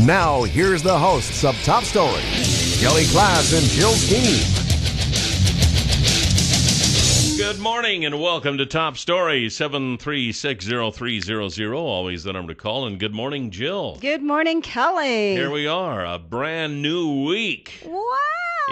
Now, here's the hosts of Top Story, KLIXcast and Jill Skeen. Good morning and welcome to Top Story, 7360300, always the number to call. And good morning, Jill. Good morning, Kelly. Here we are, a brand new week. Wow.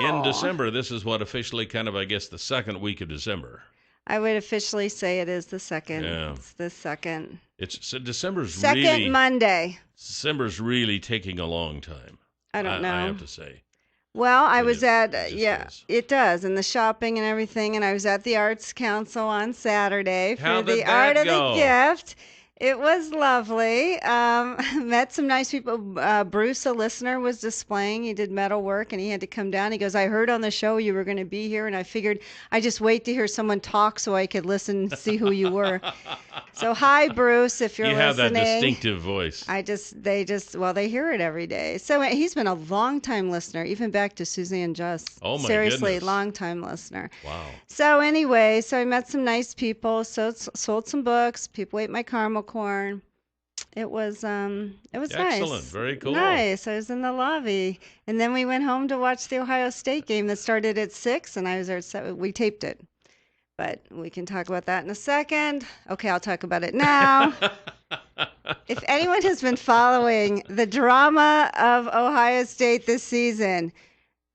In December. This is what officially kind of, I guess, the second week of December. I would officially say it is the second. Yeah. It's the second. December's second really... Monday. December's really taking a long time. I don't know. I have to say. Well, I It was is. at, It just is. it does, and the shopping and everything, and I was at the Arts Council on Saturday for How'd the that Art of go? the Gift. It was lovely. Met some nice people. Bruce, a listener, was displaying. He did metal work, and he had to come down. He goes, I heard on the show you were going to be here, and I figured I'd just wait to hear someone talk so I could listen and see who you were. So, hi, Bruce, if you're You listening. have that distinctive voice. They hear it every day. So he's been a long-time listener, even back to Suzanne Just. Oh, my Seriously, goodness. long-time listener. Wow. So anyway, I met some nice people, sold some books, people ate my caramel corn. It was nice. Excellent. Very cool. Nice. I was in the lobby. And then we went home to watch the Ohio State game that started at 6, and I was there at 7. We taped it. But we can talk about that in a second. Okay, I'll talk about it now. If anyone has been following the drama of Ohio State this season,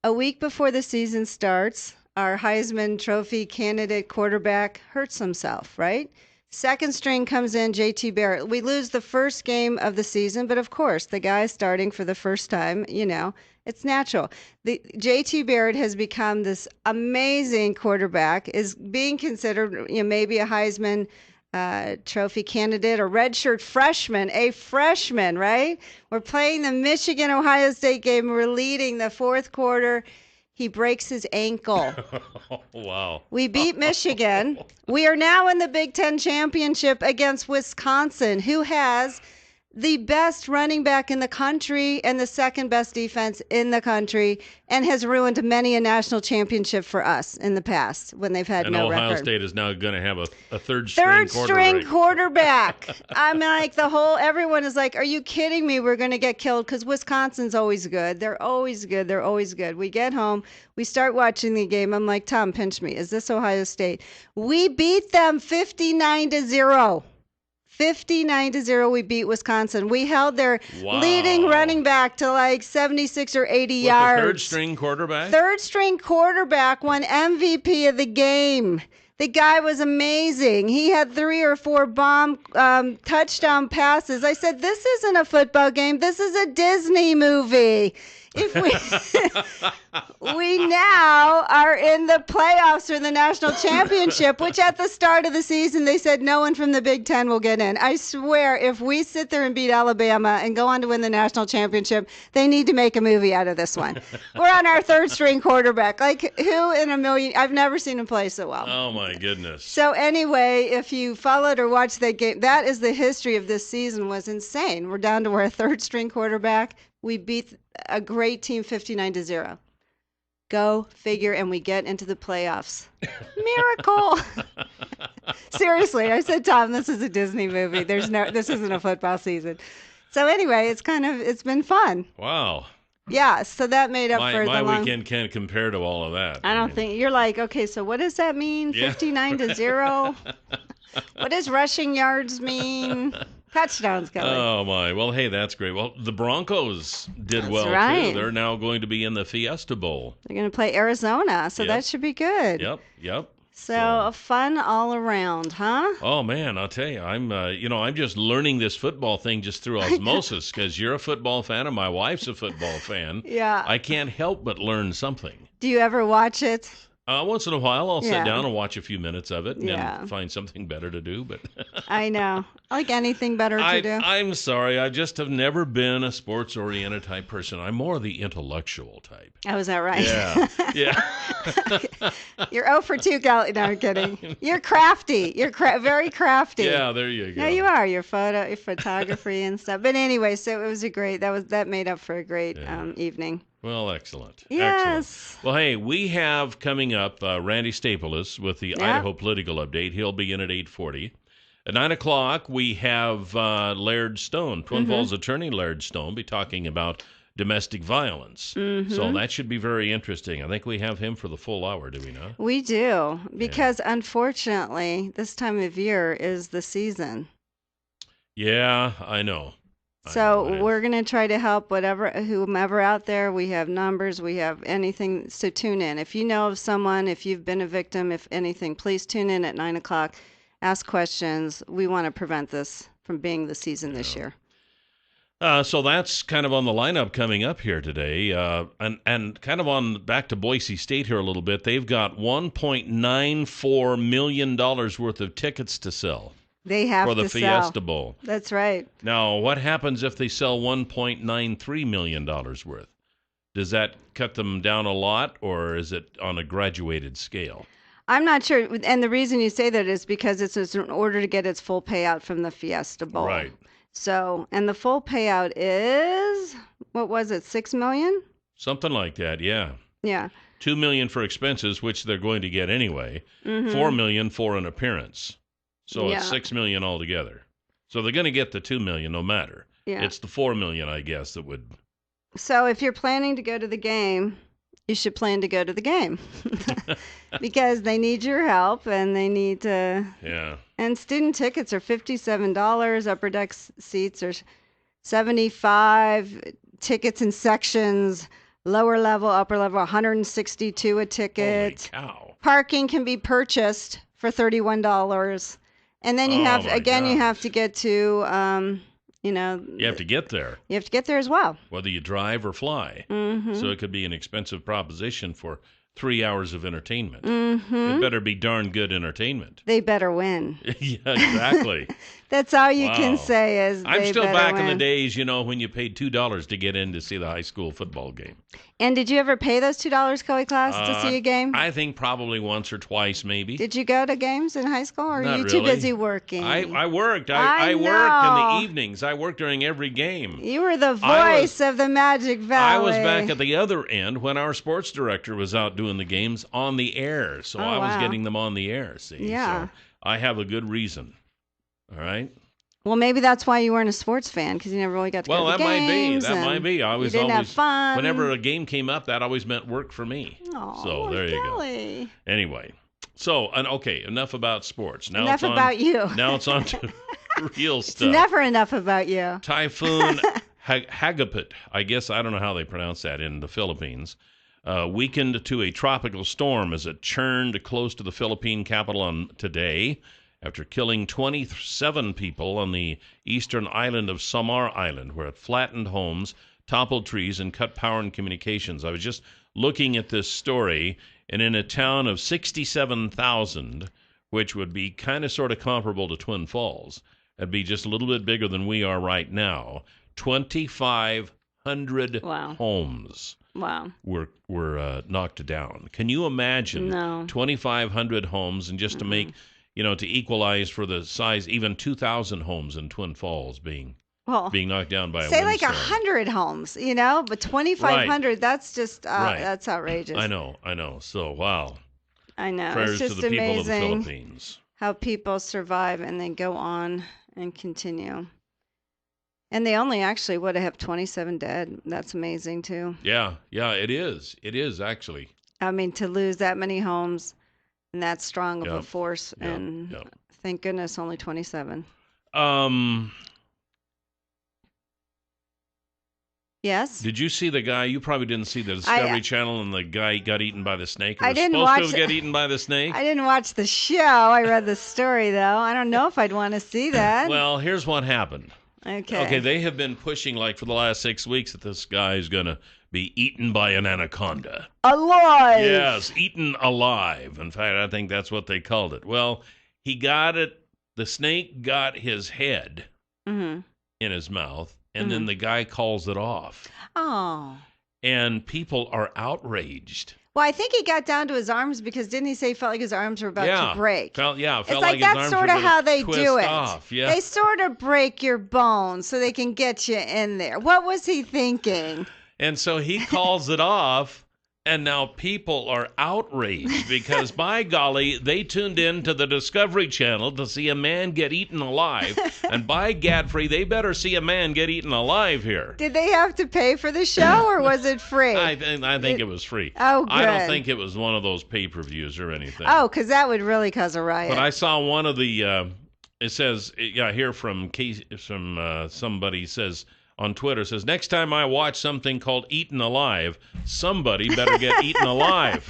a week before the season starts, our Heisman Trophy candidate quarterback hurts himself, right? Second string comes in, JT Barrett. We lose the first game of the season, but of course, the guy starting for the first time, it's natural. The JT Barrett has become this amazing quarterback, is being considered maybe a Heisman Trophy candidate or redshirt freshman, a freshman, right? We're playing the Michigan-Ohio State game. We're leading the fourth quarter. He breaks his ankle. Wow. We beat Michigan. We are now in the Big Ten championship against Wisconsin, who has the best running back in the country and the second best defense in the country, and has ruined many a national championship for us in the past when they've had no record. And Ohio State is now going to have a third string quarterback. I'm like, everyone is like, are you kidding me? We're going to get killed because Wisconsin's always good. They're always good. They're always good. We get home. We start watching the game. I'm like, Tom, pinch me. Is this Ohio State? We beat them 59-0. 59-0, we beat Wisconsin. We held their leading running back to like 76 or 80 yards. The third string quarterback? Third string quarterback won MVP of the game. The guy was amazing. He had 3 or 4 bomb touchdown passes. I said, this isn't a football game. This is a Disney movie. If we now are in the playoffs for the national championship, which at the start of the season they said no one from the Big Ten will get in. I swear, if we sit there and beat Alabama and go on to win the national championship, they need to make a movie out of this one. We're on our third string quarterback. Like, who in a million? I've never seen him play so well. Oh, my goodness. So anyway, if you followed or watched that game, that is the history of this season. Was insane. We're down to our third string quarterback. We beat a great team 59-0. Go figure, and we get into the playoffs. Miracle. Seriously, I said, Tom, this is a Disney movie. This isn't a football season. So anyway, it's been fun. Wow. Yeah, so that made up for my weekend can't compare to all of that. I don't think you're like, okay, so what does that mean? Yeah. 59-0. What does rushing yards mean? Touchdowns, Kelly. Oh, my. Well, hey, that's great. Well, the Broncos did well, right. too. They're now going to be in the Fiesta Bowl. They're going to play Arizona, so that should be good. Yep. So fun all around, huh? Oh, man, I'll tell you, I'm just learning this football thing just through osmosis because you're a football fan and my wife's a football fan. Yeah. I can't help but learn something. Do you ever watch it? Once in a while, I'll sit down and watch a few minutes of it and then find something better to do. But I know. Like anything better to do. I'm sorry. I just have never been a sports-oriented type person. I'm more the intellectual type. Oh, is that right? Yeah. You're 0 for 2, Kelly. No, I'm kidding. You're crafty. You're very crafty. Yeah, there you go. No, you are. Your photography and stuff. But anyway, so it was that made up for a great evening. Well, excellent. Yes. Excellent. Well, hey, we have coming up Randy Staples with the Idaho Political Update. He'll be in at 8:40. At 9 o'clock, we have Laird Stone, Twin Mm-hmm. Falls attorney Laird Stone, be talking about domestic violence. Mm-hmm. So that should be very interesting. I think we have him for the full hour, do we not? We do, because unfortunately, this time of year is the season. Yeah, I know. So we're going to try to help whomever out there. We have numbers, we have anything. So tune in. If you know of someone, if you've been a victim, if anything, please tune in at 9 o'clock. Ask questions. We want to prevent this from being the season this year. So that's kind of on the lineup coming up here today. And kind of on back to Boise State here a little bit. They've got $1.94 million worth of tickets to sell. They have for the to Fiesta sell. Bowl. That's right. Now, what happens if they sell $1.93 million worth? Does that cut them down a lot, or is it on a graduated scale? I'm not sure. And the reason you say that is because it's in order to get its full payout from the Fiesta Bowl. Right. So, and the full payout is, what was it, $6 million? Something like that, yeah. Yeah. $2 million for expenses, which they're going to get anyway. Mm-hmm. $4 million for an appearance. So it's $6 million altogether. So they're going to get the $2 million no matter. Yeah. It's the $4 million, I guess, that would. So if you're planning to go to the game, you should plan to go to the game because they need your help and they need to. Yeah. And student tickets are $57. Upper deck seats are $75. Tickets in sections, lower level, upper level, $162 a ticket. Holy cow. Parking can be purchased for $31. And then you have to get to, you have to get there. You have to get there as well. Whether you drive or fly. Mm-hmm. So it could be an expensive proposition for 3 hours of entertainment. Mm-hmm. It better be darn good entertainment. They better win. Yeah, exactly. That's all you can say is I'm they still better back win. in the days, when you paid $2 to get in to see the high school football game. And did you ever pay those $2, KLIXcast, to see a game? I think probably once or twice, maybe. Did you go to games in high school, or are Not you too really. busy working? I worked. I I worked in know. the evenings. I worked during every game. You were the voice of the Magic Valley. I was back at the other end when our sports director was out doing the games on the air. So I was getting them on the air, see. Yeah. So I have a good reason. All right? Well, maybe that's why you weren't a sports fan, because you never really got to go to the games. That might be. I was you didn't always have fun. Whenever a game came up, that always meant work for me. Oh, so there you golly. go. Anyway, so okay, enough about sports. Now enough about you. Now it's on to real stuff. It's never enough about you. Typhoon Hagapit, I guess I don't know how they pronounce that in the Philippines, weakened to a tropical storm as it churned close to the Philippine capital on today, after killing 27 people on the eastern island of Samar Island, where it flattened homes, toppled trees, and cut power and communications. I was just looking at this story, and in a town of 67,000, which would be kind of sort of comparable to Twin Falls, it'd be just a little bit bigger than we are right now, 2,500 homes were knocked down. Can you imagine 2,500 homes, and just to make... to equalize for the size, even 2,000 homes in Twin Falls being knocked down by a windstorm. Say like 100 homes, but 2,500, that's just, that's outrageous. I know. So, wow. I know. Prayers it's just to the people of the amazing Philippines. how people survive and then go on and continue. And they only actually would have 27 dead. That's amazing, too. Yeah, it is. It is, actually. I mean, to lose that many homes and that strong of a force, and thank goodness only 27. Yes? Did you see the guy? You probably didn't see the Discovery Channel, and the guy got eaten by the snake. I didn't supposed watch to get eaten by the snake? I didn't watch the show. I read the story, though. I don't know if I'd want to see that. Well, here's what happened. Okay, they have been pushing, for the last 6 weeks, that this guy is going to be eaten by an anaconda. Alive! Yes, eaten alive. In fact, I think that's what they called it. Well, he got it. The snake got his head in his mouth, and then the guy calls it off. Oh. And people are outraged. Well, I think he got down to his arms because didn't he say he felt like his arms were about to break? Felt it's like his that's arms sort were of how they twist do it. Off. Yeah. They sort of break your bones so they can get you in there. What was he thinking? And so he calls it off, And now people are outraged because, by golly, they tuned in to the Discovery Channel to see a man get eaten alive. And by Gadfrey, they better see a man get eaten alive here. Did they have to pay for the show, or was it free? I think it was free. Oh, good. I don't think it was one of those pay-per-views or anything. Oh, because that would really cause a riot. But I saw one of the, it says, here from somebody says, on Twitter, says, next time I watch something called Eaten Alive, somebody better get eaten alive.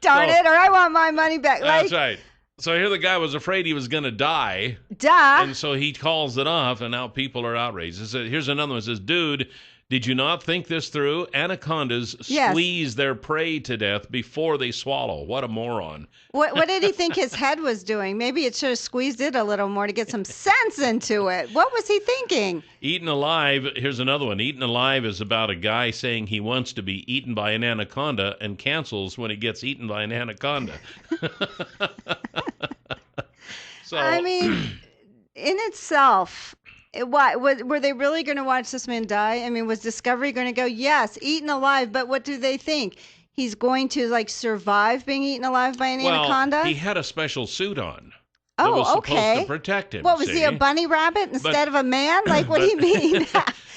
Darn it, or I want my money back. That's right. So here the guy was afraid he was going to die. Duh. And so he calls it off, and now people are outraged. Here's another one. It says, dude, did you not think this through? Anacondas squeeze their prey to death before they swallow. What a moron. What did he think his head was doing? Maybe it should have squeezed it a little more to get some sense into it. What was he thinking? Eaten Alive, here's another one. Eaten Alive is about a guy saying he wants to be eaten by an anaconda and cancels when he gets eaten by an anaconda. So, I mean, in itself, were they really going to watch this man die? I mean, was Discovery going to go, yes, eaten alive, but what do they think? He's going to, survive being eaten alive by an anaconda? He had a special suit on. That was supposed to protect him. What, was he a bunny rabbit instead of a man? What do you mean?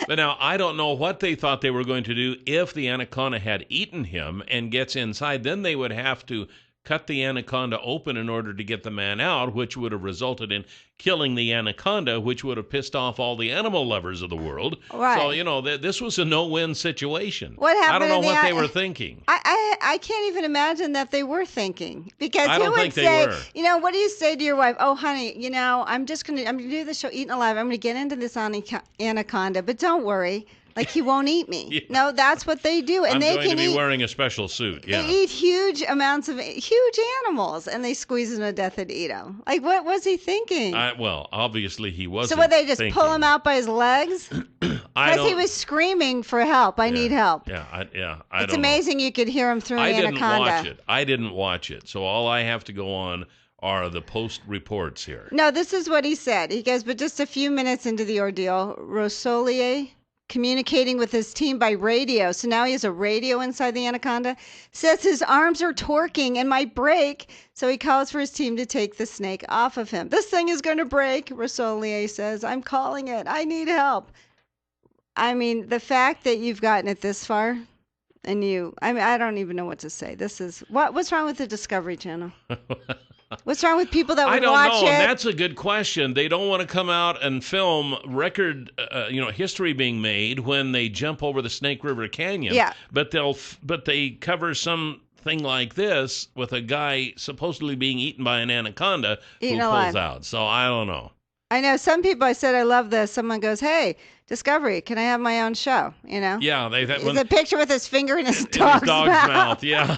But now, I don't know what they thought they were going to do if the anaconda had eaten him and gets inside. Then they would have to cut the anaconda open in order to get the man out, which would have resulted in killing the anaconda, which would have pissed off all the animal lovers of the world. Right. So, this was a no-win situation. What happened? I don't know what they were thinking. I can't even imagine that they were thinking, because I who don't would think they say, were. what do you say to your wife? Oh, honey, I'm gonna do the show Eaten Alive. I'm gonna get into this anaconda, but don't worry. He won't eat me. Yeah. No, that's what they do. And I'm going to be wearing a special suit. Yeah. They eat huge amounts of huge animals, and they squeeze them to death and eat them. What was he thinking? Well, obviously he wasn't. So what, they just thinking. pull him out by his legs? Because he was screaming for help. I need help. It's amazing you could hear him through the anaconda. I didn't watch it. So all I have to go on are the post reports here. No, this is what he said. He goes, but just a few minutes into the ordeal, Rosolier, communicating with his team by radio, so now he has a radio inside the anaconda, says his arms are torquing and might break, so he calls for his team to take the snake off of him. This thing is going to break, Rosolier says. I'm calling it. I need help. I mean, the fact that you've gotten it this far, and I don't even know what to say. This is, what's wrong with the Discovery Channel? What's wrong with people that would watch it? I don't know, and that's a good question. They don't want to come out and film record, history being made when they jump over the Snake River Canyon. Yeah. But they cover something like this with a guy supposedly being eaten by an anaconda who pulls out. So I don't know. I know some people. I said I love this. Someone goes, "Hey, Discovery, can I have my own show?" Yeah, there's a picture with his finger in his dog's mouth. Yeah.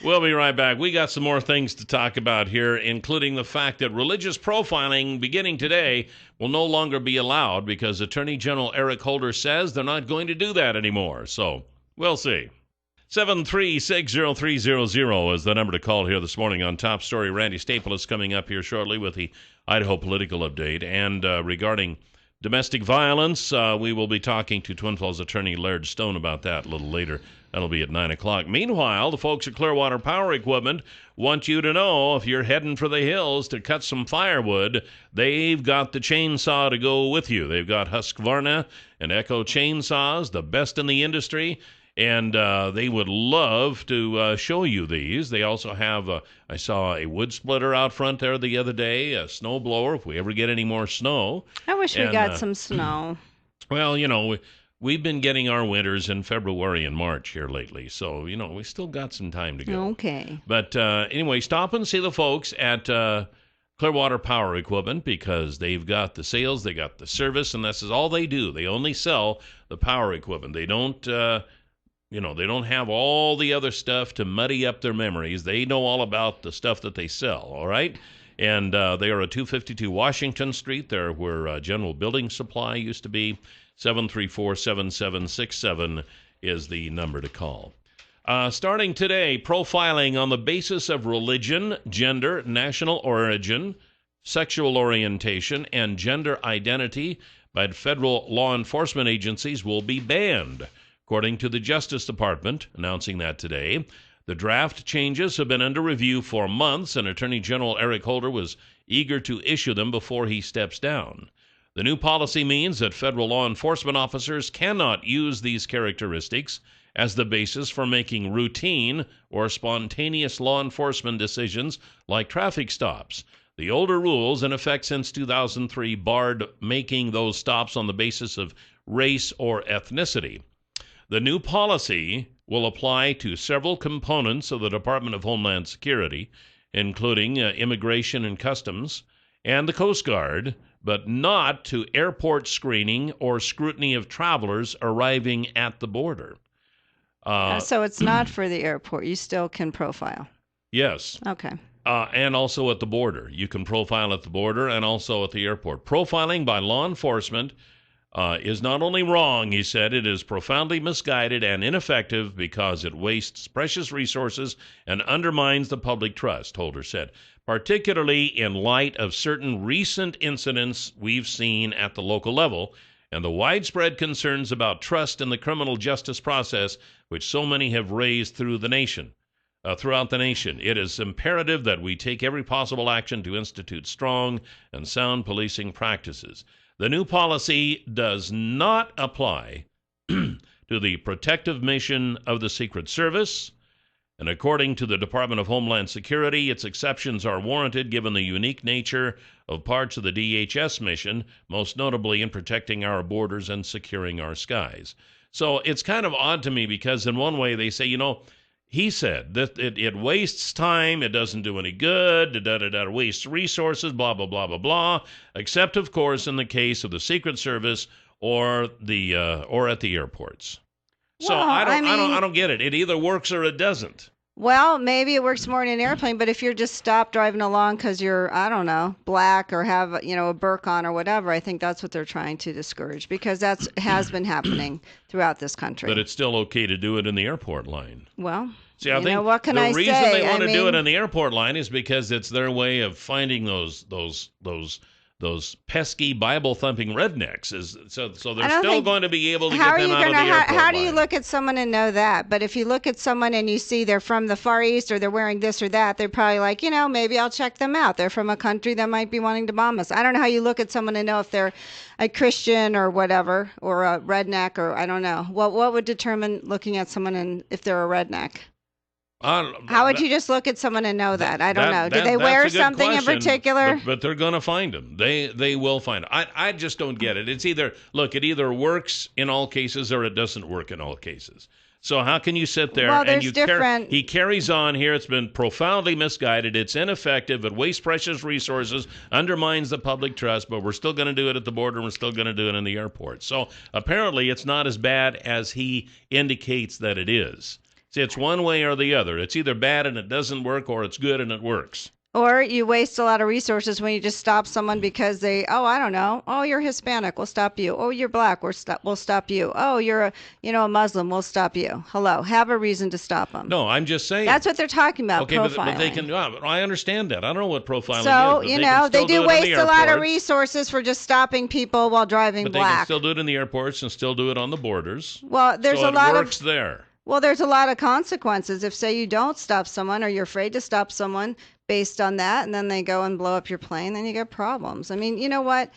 We'll be right back. We got some more things to talk about here, including the fact that religious profiling beginning today will no longer be allowed because Attorney General Eric Holder says they're not going to do that anymore. So we'll see. 7360300 is the number to call here this morning on Top Story. Randy Staple is coming up here shortly with the Idaho political update. And regarding domestic violence, we will be talking to Twin Falls attorney Laird Stone about that a little later. That'll be at 9 o'clock. Meanwhile, the folks at Clearwater Power Equipment want you to know if you're heading for the hills to cut some firewood, they've got the chainsaw to go with you. They've got Husqvarna and Echo chainsaws, the best in the industry, and they would love to show you these. They also have, I saw a wood splitter out front there the other day, a snow blower if we ever get any more snow. I wish we got some snow. Well, we've been getting our winters in February and March here lately, so, we still got some time to go. Okay. But anyway, stop and see the folks at Clearwater Power Equipment because they've got the sales, they got the service, and this is all they do. They only sell the power equipment. They don't, they don't have all the other stuff to muddy up their memories. They know all about the stuff that they sell, all right? And they are at 252 Washington Street. They're where General Building Supply used to be. 734-7767 is the number to call. Starting today, profiling on the basis of religion, gender, national origin, sexual orientation, and gender identity by federal law enforcement agencies will be banned, according to the Justice Department, announcing that today. The draft changes have been under review for months, and Attorney General Eric Holder was eager to issue them before he steps down. The new policy means that federal law enforcement officers cannot use these characteristics as the basis for making routine or spontaneous law enforcement decisions like traffic stops. The older rules, in effect since 2003, barred making those stops on the basis of race or ethnicity. The new policy will apply to several components of the Department of Homeland Security, including Immigration and Customs and the Coast Guard, but not to airport screening or scrutiny of travelers arriving at the border. So it's not for the airport. You still can profile. Yes. Okay. And also at the border. You can profile at the border and also at the airport. Profiling by law enforcement is not only wrong, he said, it is profoundly misguided and ineffective because it wastes precious resources and undermines the public trust, Holder said, particularly in light of certain recent incidents we've seen at the local level and the widespread concerns about trust in the criminal justice process, which so many have raised throughout the nation. It is imperative that we take every possible action to institute strong and sound policing practices. The new policy does not apply to the protective mission of the Secret Service, and according to the Department of Homeland Security, its exceptions are warranted given the unique nature of parts of the DHS mission, most notably in protecting our borders and securing our skies. So it's kind of odd to me because in one way they say, he said that it wastes time, it doesn't do any good, wastes resources, blah, blah, blah, blah, blah, except, of course, in the case of the Secret Service or at the airports. So Well, I don't get it. It either works or it doesn't. Well, maybe it works more in an airplane, but if you're just stopped driving along because you're, I don't know, black or have, a burqa on or whatever, I think that's what they're trying to discourage because that has been happening throughout this country. But it's still okay to do it in the airport line. Well, see, I think what can the I reason say? they want to do it in the airport line is because it's their way of finding those pesky Bible-thumping rednecks. So they're still going to be able to get them out of the airport How do you line. look at someone and know that? But if you look at someone and you see they're from the Far East or they're wearing this or that, they're probably like, maybe I'll check them out. They're from a country that might be wanting to bomb us. I don't know how you look at someone and know if they're a Christian or whatever, or a redneck, or I don't know. What would determine looking at someone and if they're a redneck? How would you just look at someone and know that? I don't know. Do they wear something in particular? But they're going to find them. They will find them. I just don't get it. It's it either works in all cases or it doesn't work in all cases. So how can you sit there and he carries on here? It's been profoundly misguided. It's ineffective. It wastes precious resources, undermines the public trust, but we're still going to do it at the border and we're still going to do it in the airport. So apparently it's not as bad as he indicates that it is. See, it's one way or the other. It's either bad and it doesn't work, or it's good and it works. Or you waste a lot of resources when you just stop someone because I don't know. Oh, you're Hispanic, we'll stop you. Oh, you're black, we'll stop you. Oh, you're a Muslim, we'll stop you. Hello, have a reason to stop them. No, I'm just saying. That's what they're talking about, okay, profiling. but they can. I understand that. I don't know what profiling is. So, they do waste a lot of resources resources for just stopping people while driving black. But they can still do it in the airports and still do it on the borders. Well, there's so a lot works there. Well, there's a lot of consequences. If, say, you don't stop someone or you're afraid to stop someone based on that, and then they go and blow up your plane, then you get problems. I mean, you know what?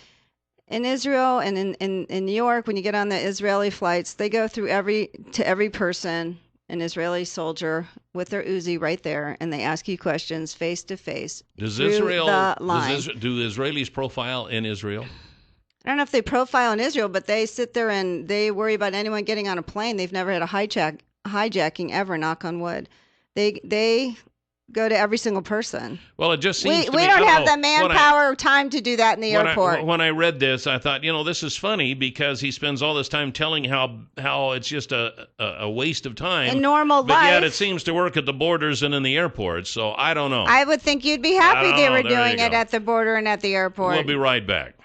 In Israel and in New York, when you get on the Israeli flights, they go through every person, an Israeli soldier with their Uzi right there, and they ask you questions face to face through the line. Do Israelis profile in Israel? I don't know if they profile in Israel, but they sit there and they worry about anyone getting on a plane. They've never had a hijacking ever, knock on wood. They go to every single person. Well, it just seems we don't have the manpower or time to do that in the airport. When I read this, I thought, this is funny because he spends all this time telling how it's just a waste of time. In normal life. But yet it seems to work at the borders and in the airports, so I don't know. I would think you'd be happy they were doing it at the border and at the airport. We'll be right back.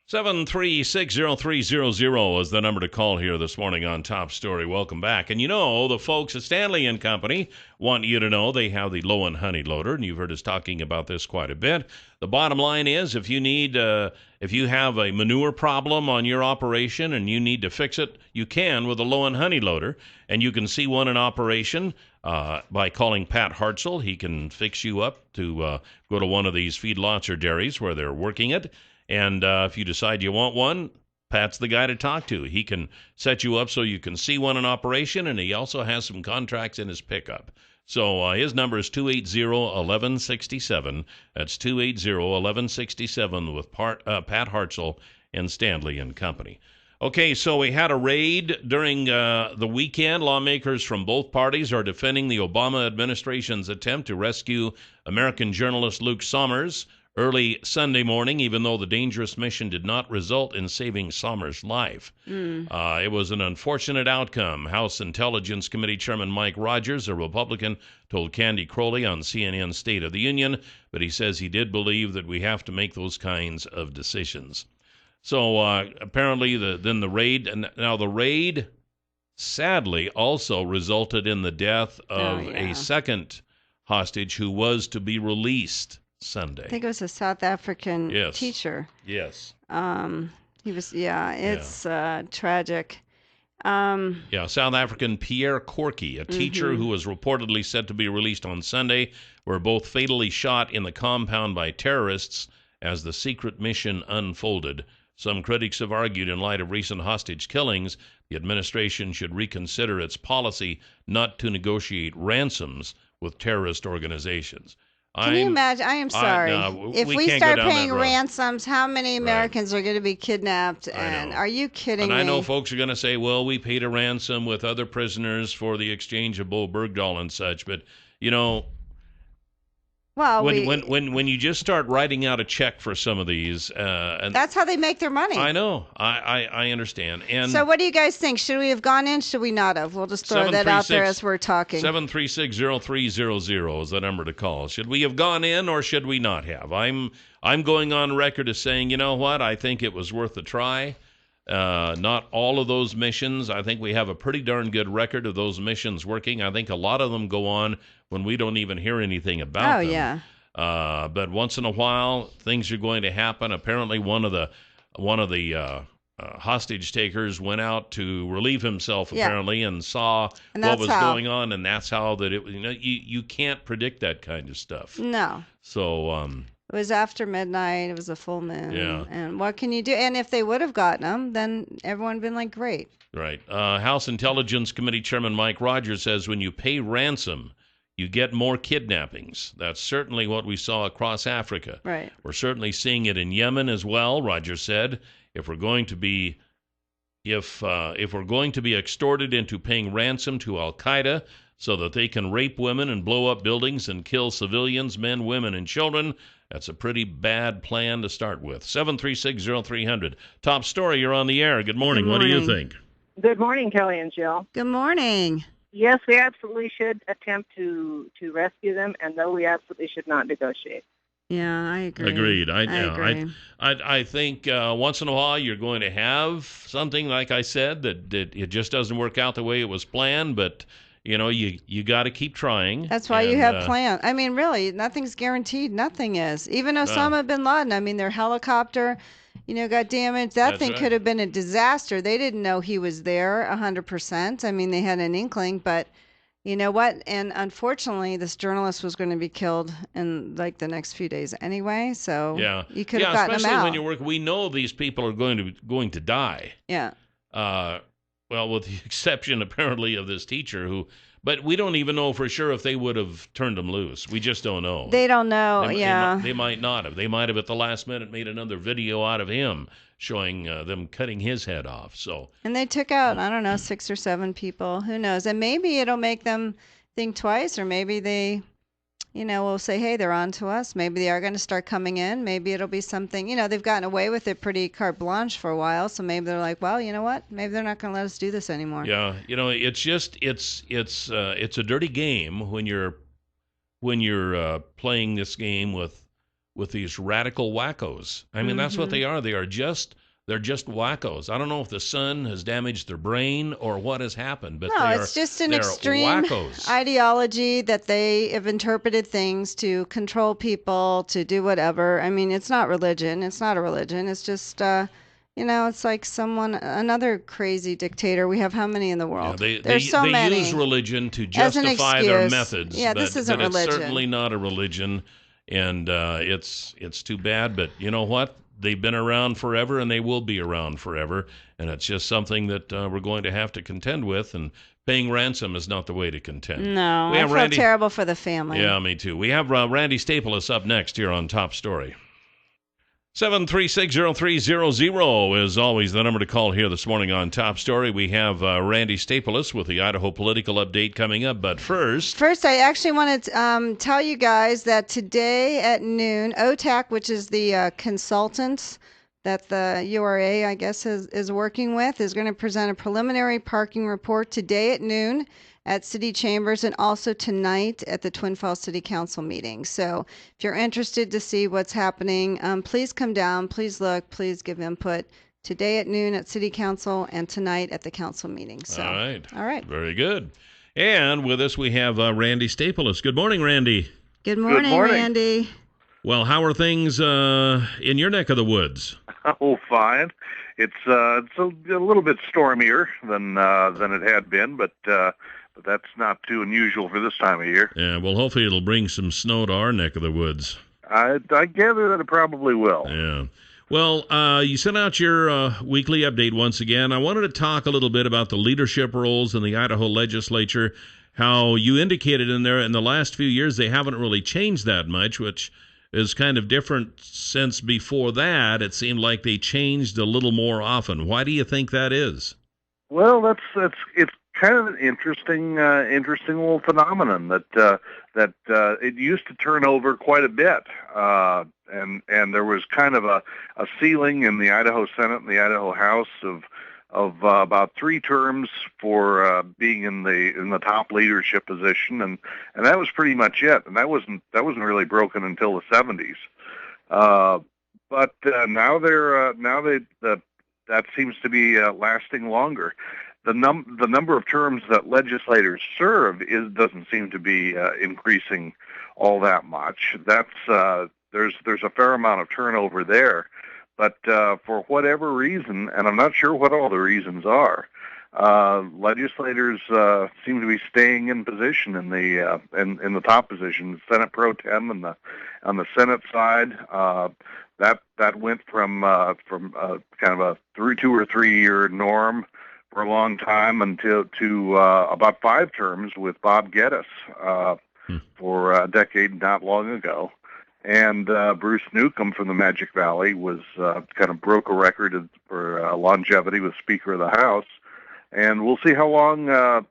7360300 is the number to call here this morning on Top Story. Welcome back. And the folks at Stanley and Company want you to know they have the low and honey loader, and you've heard us talking about this quite a bit. The bottom line is if you have a manure problem on your operation and you need to fix it, you can with a low and honey loader, and you can see one in operation by calling Pat Hartzell. He can fix you up to go to one of these feedlots or dairies where they're working it. And if you decide you want one, Pat's the guy to talk to. He can set you up so you can see one in operation, and he also has some contracts in his pickup. So his number is 280-1167. That's 280-1167 with Pat Hartzell and Stanley and Company. Okay, so we had a raid during the weekend. Lawmakers from both parties are defending the Obama administration's attempt to rescue American journalist Luke Sommers early Sunday morning, even though the dangerous mission did not result in saving Sommers' life. It was an unfortunate outcome. House Intelligence Committee Chairman Mike Rogers, a Republican, told Candy Crowley on CNN's State of the Union, but he says he did believe that we have to make those kinds of decisions. So apparently the raid sadly also resulted in the death of a second hostage who was to be released Sunday. I think it was a South African teacher. Yes. He was, it's tragic. South African Pierre Corky, a teacher who was reportedly set to be released on Sunday, were both fatally shot in the compound by terrorists as the secret mission unfolded. Some critics have argued in light of recent hostage killings, the administration should reconsider its policy not to negotiate ransoms with terrorist organizations. Can you imagine? I am sorry. If we start paying ransoms, how many Americans are going to be kidnapped? And are you kidding me? And I know folks are going to say, well, we paid a ransom with other prisoners for the exchange of Bo Bergdahl and such. But, when you just start writing out a check for some of these. And that's how they make their money. I know. I understand. And so what do you guys think? Should we have gone in? Should we not have? We'll just throw that out there as we're talking. 7360300 is the number to call. Should we have gone in or should we not have? I'm going on record as saying, you know what? I think it was worth a try. Not all of those missions. I think we have a pretty darn good record of those missions working. I think a lot of them go on when we don't even hear anything about them. Oh, yeah. But once in a while, things are going to happen. Apparently, one of the hostage takers went out to relieve himself, apparently, and saw what was going on, and that's how that it. You can't predict that kind of stuff. No. So. It was after midnight. It was a full moon. Yeah. And what can you do? And if they would have gotten them, then everyone would have been like, great. Right. House Intelligence Committee Chairman Mike Rogers says when you pay ransom, you get more kidnappings. That's certainly what we saw across Africa. Right. We're certainly seeing it in Yemen as well, Rogers said. If we're going to be extorted into paying ransom to Al-Qaeda so that they can rape women and blow up buildings and kill civilians, men, women, and children, that's a pretty bad plan to start with. 7360300. Top story, you're on the air. Good morning. Good morning. What do you think? Good morning, Kelly and Jill. Good morning. Yes, we absolutely should attempt to rescue them, and no, we absolutely should not negotiate. Yeah, I agree. Agreed. I agree. I think once in a while you're going to have something, like I said, that it just doesn't work out the way it was planned, but you got to keep trying. That's why you have plans. I mean, really, nothing's guaranteed. Nothing is. Even Osama bin Laden, I mean, their helicopter, got damaged. That thing could have been a disaster. They didn't know he was there 100%. I mean, they had an inkling, but you know what? And unfortunately, this journalist was going to be killed in like the next few days anyway. So you could have gotten him out. Especially when you work. We know these people are going to die. Yeah. Well, with the exception, apparently, of this teacher but we don't even know for sure if they would have turned him loose. We just don't know. They don't know, They might not have. They might have, at the last minute, made another video out of him showing them cutting his head off. And they took out, 6 or 7 people. Who knows? And maybe it'll make them think twice, or maybe they... we'll say, hey, they're on to us. Maybe they are going to start coming in. Maybe it'll be something, they've gotten away with it pretty carte blanche for a while. So maybe they're like, well, you know what? Maybe they're not going to let us do this anymore. Yeah. It's just, it's a dirty game when you're playing this game with with these radical wackos. I mean, that's what they are. They're just wackos. I don't know if the sun has damaged their brain or what has happened, but No, it's just an extreme wackos. ideology that they have interpreted things to control people, to do whatever. I mean, it's not religion. It's not a religion. It's just, it's like another crazy dictator. We have how many in the world? There's so many. They use religion to As an justify their excuse. methods. Yeah, but, this isn't but it's religion. certainly not a religion, and it's too bad. But you know what? They've been around forever, and they will be around forever. And it's just something that we're going to have to contend with. And paying ransom is not the way to contend. No, I feel terrible for the family. Yeah, me too. We have Randy Staples up next here on Top Story. 7360300 is always the number to call here this morning on Top Story. We have Randy Staples with the Idaho political update coming up. But first, I actually want to tell you guys that today at noon, OTAC, which is the consultants that the URA, I guess, is working with, is going to present a preliminary parking report today at noon at City Chambers and also tonight at the Twin Falls City Council meeting. So if you're interested to see what's happening, please come down, please look, please give input today at noon at City Council and tonight at the council meeting. So, all right. Very good. And with us we have Randy Staples. Good morning, Randy. Good morning, Randy. Well, how are things in your neck of the woods? Oh, fine. It's a little bit stormier than it had been, but that's not too unusual for this time of year. Yeah, well, hopefully it'll bring some snow to our neck of the woods. I gather that it probably will. Yeah. Well, you sent out your weekly update once again. I wanted to talk a little bit about the leadership roles in the Idaho legislature, how you indicated in there in the last few years they haven't really changed that much, which is kind of different since before that. It seemed like they changed a little more often. Why do you think that is? Well, it's kind of an interesting little phenomenon that it used to turn over quite a bit, and there was kind of a ceiling in the Idaho Senate and the Idaho House of about 3 terms for being in the top leadership position, and that was pretty much it. And that wasn't really broken until the 70s. But now that seems to be lasting longer. The number of terms that legislators serve doesn't seem to be increasing all that much. There's a fair amount of turnover there, but for whatever reason, and I'm not sure what all the reasons are, legislators seem to be staying in position in the top position, Senate Pro Tem, and on the Senate side. That went from kind of a 2 or 3 year norm for a long time to about 5 terms with Bob Geddes for a decade not long ago. And Bruce Newcomb from the Magic Valley was kind of broke a record for longevity with Speaker of the House. And we'll see how long that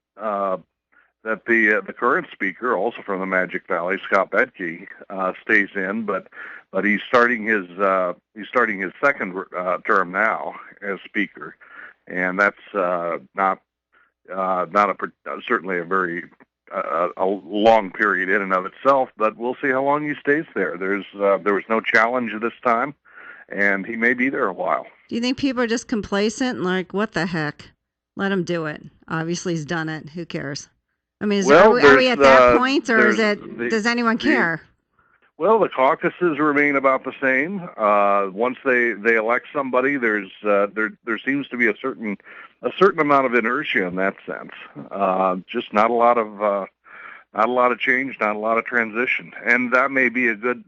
the current Speaker, also from the Magic Valley, Scott Bedke, stays in. But he's starting his second term now as Speaker. And that's certainly a very a long period in and of itself, but we'll see how long he stays there. There was no challenge this time, and he may be there a while. Do you think people are just complacent and like, what the heck? Let him do it. Obviously, he's done it. Who cares? I mean, are we at that point, or does anyone care? Well, the caucuses remain about the same. Once they elect somebody, there seems to be a certain amount of inertia in that sense. Just not a lot of change, not a lot of transition, and that may be a good,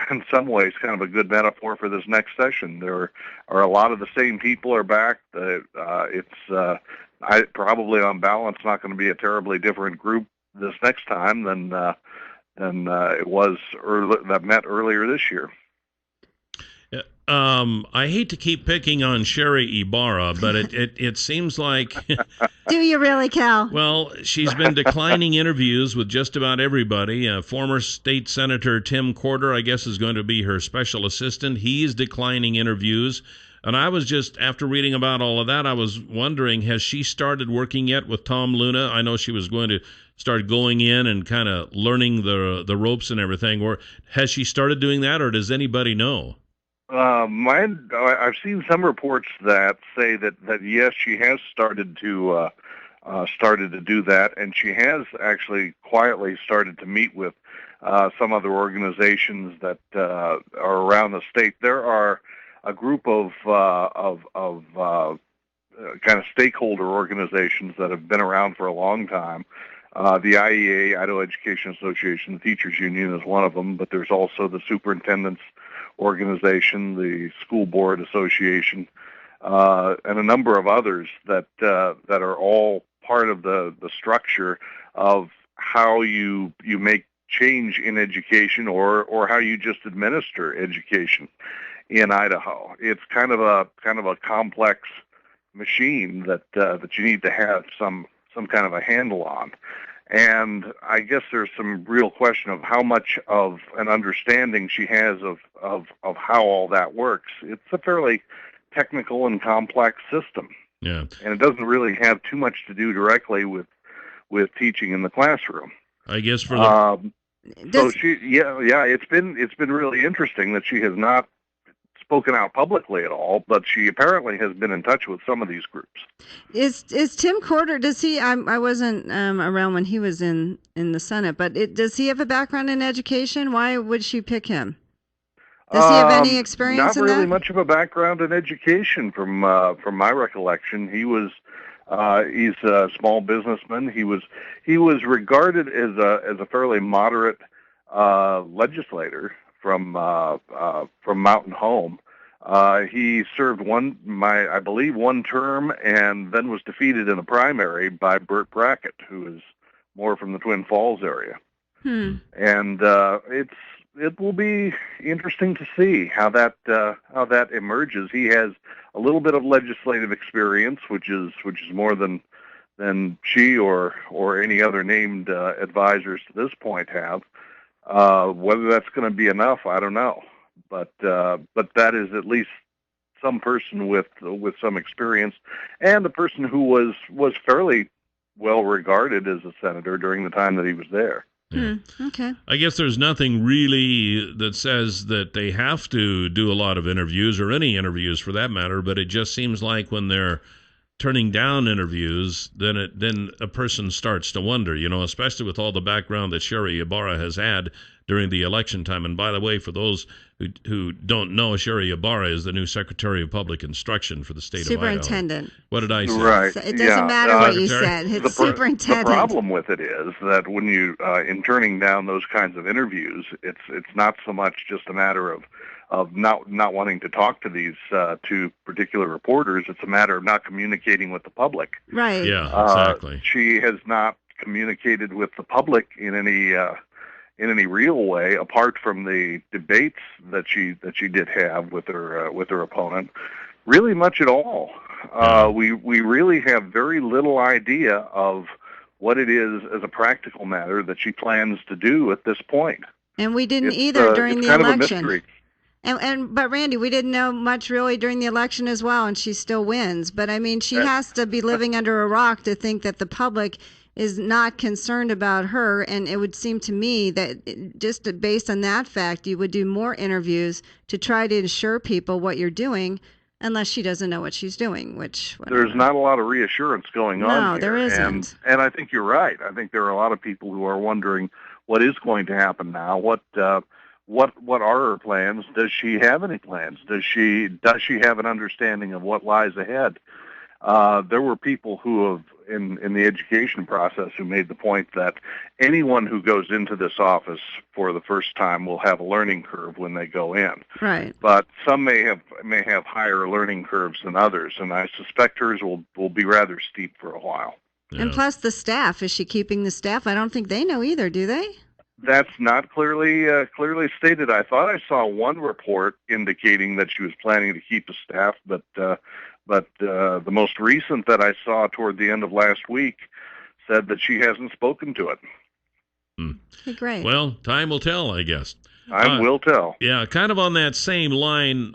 in some ways, kind of a good metaphor for this next session. There are a lot of the same people are back. It's probably on balance not going to be a terribly different group this next time than it was that met earlier this year. I hate to keep picking on Sherry Ibarra, but it seems like... Do you really, Cal? Well, she's been declining interviews with just about everybody. Former state senator Tim Corder, I guess, is going to be her special assistant. He's declining interviews. And I was just, after reading about all of that, I was wondering, has she started working yet with Tom Luna? I know she was going to start going in and kind of learning the ropes and everything? Or has she started doing that, or does anybody know? I've seen some reports that say that yes, she has started to do that, and she has actually quietly started to meet with some other organizations that are around the state. There are a group of kind of stakeholder organizations that have been around for a long time. The IEA, Idaho Education Association, the Teachers Union is one of them, but there's also the Superintendent's Organization, the School Board Association, and a number of others that are all part of the structure of how you make change in education or how you just administer education in Idaho. It's kind of a complex machine that you need to have some kind of a handle on. And I guess there's some real question of how much of an understanding she has of how all that works. It's a fairly technical and complex system. Yeah. And it doesn't really have too much to do directly with teaching in the classroom. I guess for the so it's been really interesting that she has not spoken out publicly at all, but she apparently has been in touch with some of these groups. Is Tim Corder? Does he? I wasn't around when he was in the Senate, but does he have a background in education? Why would she pick him? Does he have any experience in that? Not really much of a background in education, from my recollection. He's a small businessman. He was regarded as a fairly moderate legislator from Mountain Home. He served I believe one term, and then was defeated in a primary by Burt Brackett, who is more from the Twin Falls area. And it will be interesting to see how that emerges. He has a little bit of legislative experience, which is more than she or any other named advisors to this point have. Whether that's going to be enough, I don't know. But that is at least some person with some experience, and a person who was fairly well regarded as a senator during the time that he was there. Yeah. Okay. I guess there's nothing really that says that they have to do a lot of interviews, or any interviews for that matter, but it just seems like when they're turning down interviews, then a person starts to wonder, especially with all the background that Sherry Ibarra has had during the election time. And by the way, for those who don't know, Sherry Ibarra is the new Secretary of Public Instruction for the state of Idaho. Superintendent. What did I say? Right. So it doesn't matter what you said. It's superintendent. The problem with it is that when you, in turning down those kinds of interviews, it's not so much just a matter of not wanting to talk to these two particular reporters. It's a matter of not communicating with the public. Right. Yeah, exactly. She has not communicated with the public in any real way, apart from the debates that she did have with her opponent. Really much at all. We really have very little idea of what it is as a practical matter that she plans to do at this point. And we didn't either during the election. It's kind of a mystery. But Randy, we didn't know much really during the election as well, and she still wins. But I mean, she has to be living under a rock to think that the public is not concerned about her. And it would seem to me that just based on that fact, you would do more interviews to try to assure people what you're doing, unless she doesn't know what she's doing, which... Whatever. There's not a lot of reassurance going on No, here. there isn't. And I think you're right. I think there are a lot of people who are wondering what is going to happen now. What are her plans? Does she have any plans? Does she have an understanding of what lies ahead? There were people who have, in the education process, who made the point that anyone who goes into this office for the first time will have a learning curve when they go in. Right. But some may have higher learning curves than others, and I suspect hers will be rather steep for a while. Yeah. And plus the staff. Is she keeping the staff? I don't think they know either, do they? That's not clearly stated. I thought I saw one report indicating that she was planning to keep the staff, but the most recent that I saw toward the end of last week said that she hasn't spoken to it. Okay, great. Well, time will tell, I guess. Time will tell. Yeah, kind of on that same line,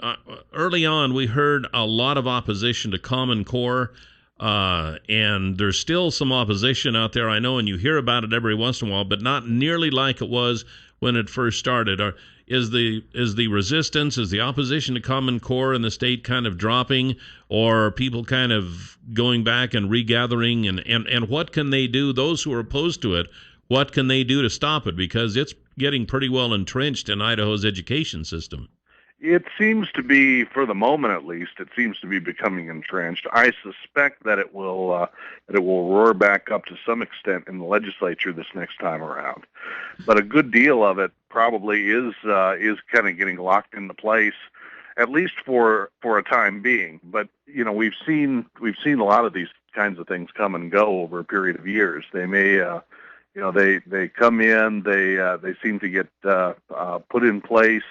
early on we heard a lot of opposition to Common Core. And there's still some opposition out there, I know, and you hear about it every once in a while, but not nearly like it was when it first started. Is the resistance, is the opposition to Common Core in the state kind of dropping, or are people kind of going back and regathering? And what can they do, those who are opposed to it, what can they do to stop it? Because it's getting pretty well entrenched in Idaho's education system. It seems to be, for the moment at least, it seems to be becoming entrenched. I suspect that it will roar back up to some extent in the legislature this next time around. But a good deal of it probably is kind of getting locked into place, at least for a time being. But we've seen a lot of these kinds of things come and go over a period of years. They may they come in, they seem to get put in place.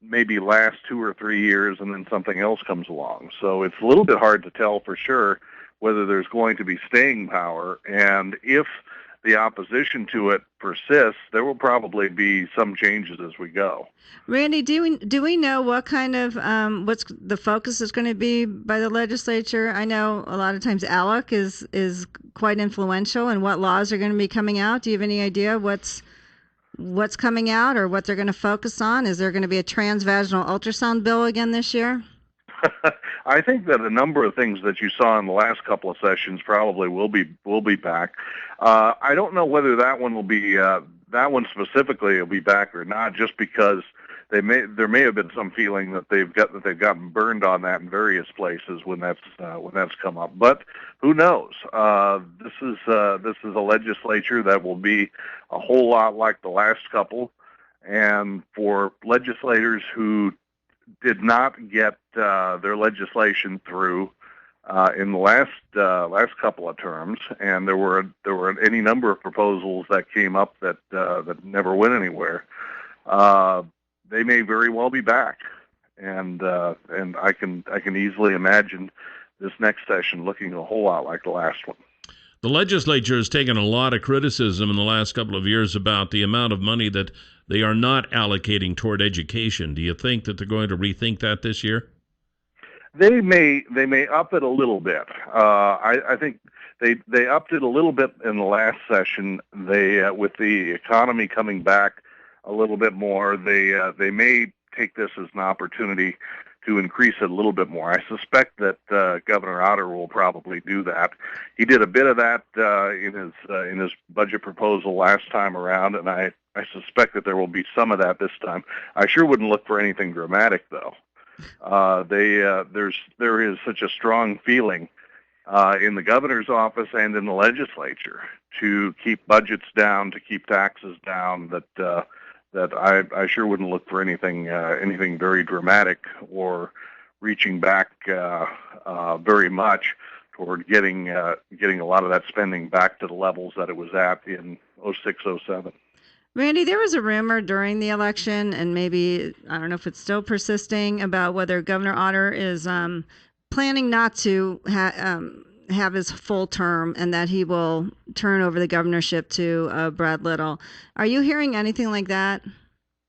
Maybe last 2 or 3 years, and then something else comes along. So it's a little bit hard to tell for sure whether there's going to be staying power, and if the opposition to it persists, there will probably be some changes as we go. Randy, do we know what kind of what's the focus is going to be by the legislature? I know a lot of times ALEC is quite influential, and what laws are going to be coming out. Do you have any idea what's coming out or what they're going to focus on? Is there going to be a transvaginal ultrasound bill again this year? I think that a number of things that you saw in the last couple of sessions probably will be back. I don't know whether that one specifically will be back or not, just because there may have been some feeling that they've gotten burned on that in various places when that's come up. But who knows? This is a legislature that will be a whole lot like the last couple, and for legislators who did not get their legislation through in the last couple of terms, and there were any number of proposals that came up that never went anywhere. They may very well be back, and I can easily imagine this next session looking a whole lot like the last one. The legislature has taken a lot of criticism in the last couple of years about the amount of money that they are not allocating toward education. Do you think that they're going to rethink that this year? They may up it a little bit. I think they upped it a little bit in the last session. They with the economy coming back a little bit more, they may take this as an opportunity to increase it a little bit more. I suspect that Governor Otter will probably do that. He did a bit of that in his budget proposal last time around, and I suspect that there will be some of that this time. I sure wouldn't look for anything dramatic, though. There is such a strong feeling in the governor's office and in the legislature to keep budgets down, to keep taxes down, that I sure wouldn't look for anything very dramatic or reaching back very much toward getting a lot of that spending back to the levels that it was at in 06-07. Randy, there was a rumor during the election, and maybe, I don't know if it's still persisting, about whether Governor Otter is planning not to have his full term and that he will turn over the governorship to Brad Little. Are you hearing anything like that?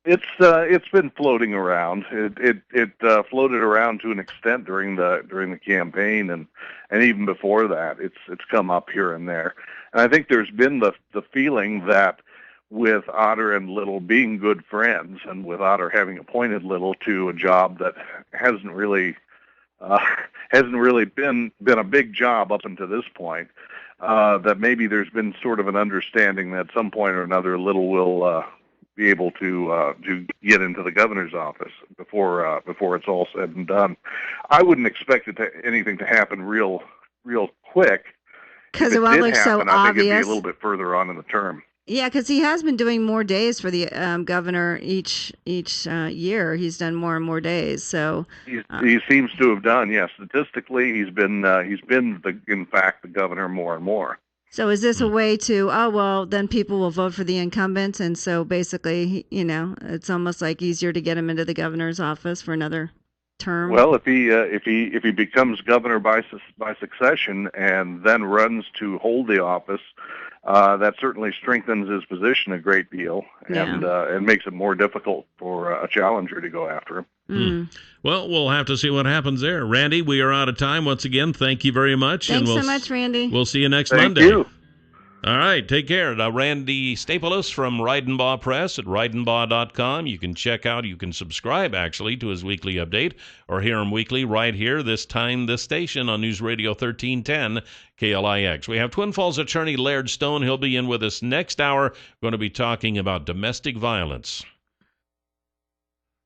It's been floating around. It floated around to an extent during the campaign, and even before that, it's come up here and there. And I think there's been the feeling that with Otter and Little being good friends, and with Otter having appointed Little to a job that hasn't really been a big job up until this point, that maybe there's been sort of an understanding that at some point or another Little will be able to get into the governor's office before it's all said and done. I wouldn't expect anything to happen real quick, because it won't look so obvious. I think it'd be a little bit further on in the term. Yeah, because he has been doing more days for the governor each year. He's done more and more days. So he seems to have done. Yes, statistically, he's been in fact the governor more and more. So is this a way to then people will vote for the incumbent, and so basically, it's almost like easier to get him into the governor's office for another term? Well, if he becomes governor by succession and then runs to hold the office that certainly strengthens his position a great deal, and Yeah. makes it more difficult for a challenger to go after him. Well, we'll have to see what happens there. Randy, we are out of time once again. Thank you very much. Thanks so much, Randy. We'll see you next Thank Monday. you. All right, take care. Now, Randy Staples from Reidenbaugh Press at reidenbaugh.com. You can you can subscribe, actually, to his weekly update or hear him weekly right here, this time, this station on News Radio 1310 KLIX. We have Twin Falls attorney Laird Stone. He'll be in with us next hour. Going to be talking about domestic violence.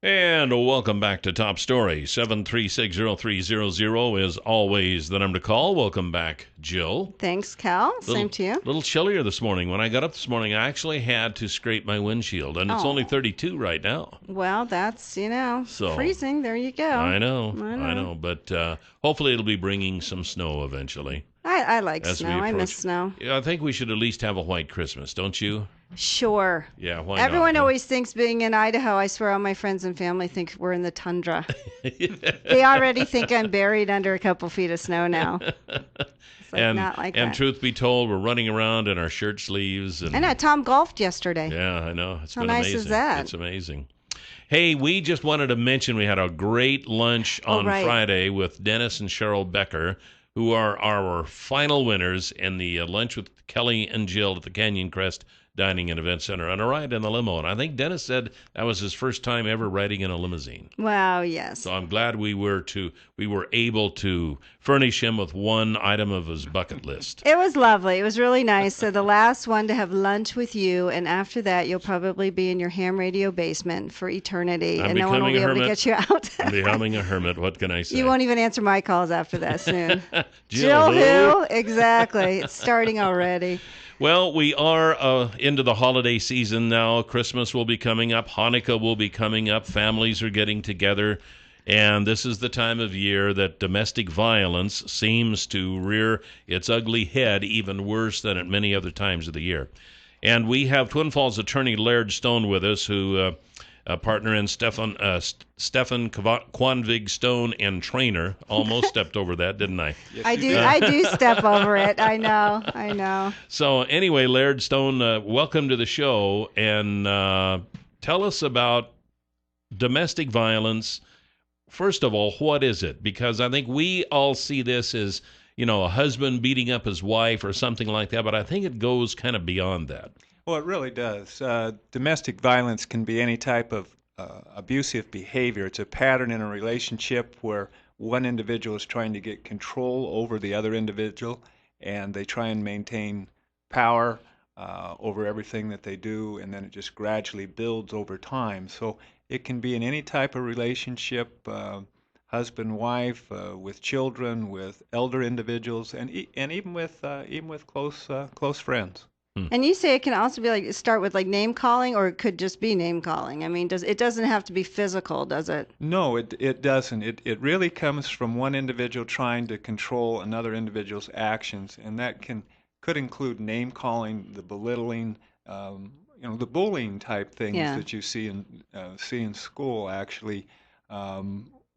And welcome back to Top Story. 7360300 is always the number to call. Welcome back, Jill. Thanks, Cal. Same to you. A little chillier this morning. When I got up this morning, I actually had to scrape my windshield, and it's only 32 right now. Well, that's, freezing. There you go. I know. But hopefully it'll be bringing some snow eventually. I like snow. I miss snow. Yeah, I think we should at least have a white Christmas, don't you? Sure. Yeah, why Everyone not? always thinks being in Idaho, I swear all my friends and family think we're in the tundra. They already think I'm buried under a couple feet of snow now. It's like not like and that. Truth be told, we're running around in our shirt sleeves. And, I know. Tom golfed yesterday. Yeah, I know. It's How been nice amazing. is that? It's amazing. Hey, we just wanted to mention we had a great lunch on Friday with Dennis and Cheryl Becker, who are our final winners in the lunch with Kelly and Jill at the Canyon Crest Dining and Event Center on a ride in the limo. And I think Dennis said that was his first time ever riding in a limousine. Wow, yes. So I'm glad we were able to furnish him with one item of his bucket list. It was lovely. It was really nice. So the last one to have lunch with you, and after that you'll probably be in your ham radio basement for eternity, and no one will be able to get you out. I'm becoming a hermit. What can I say? You won't even answer my calls after that soon. Jill who? Exactly. It's starting already. Well, we are into the holiday season now. Christmas will be coming up. Hanukkah will be coming up. Families are getting together. And this is the time of year that domestic violence seems to rear its ugly head even worse than at many other times of the year. And we have Twin Falls attorney Laird Stone with us, who a partner in Stefan Quanvig Stone and trainer. Almost stepped over that, didn't I? Yes, I do step over it. I know. So anyway, Laird Stone, welcome to the show, and tell us about domestic violence. First of all, what is it? Because I think we all see this as, a husband beating up his wife or something like that, but I think it goes kind of beyond that. Well, it really does. Domestic violence can be any type of abusive behavior. It's a pattern in a relationship where one individual is trying to get control over the other individual, and they try and maintain power over everything that they do, and then it just gradually builds over time. So it can be in any type of relationship, husband, wife, with children, with elder individuals, and even with close friends. And you say it can also be start with name calling, or it could just be name calling. I mean, it doesn't have to be physical, does it? No, it doesn't. It really comes from one individual trying to control another individual's actions, and that could include name calling, the belittling, the bullying type things that you see in school. Actually,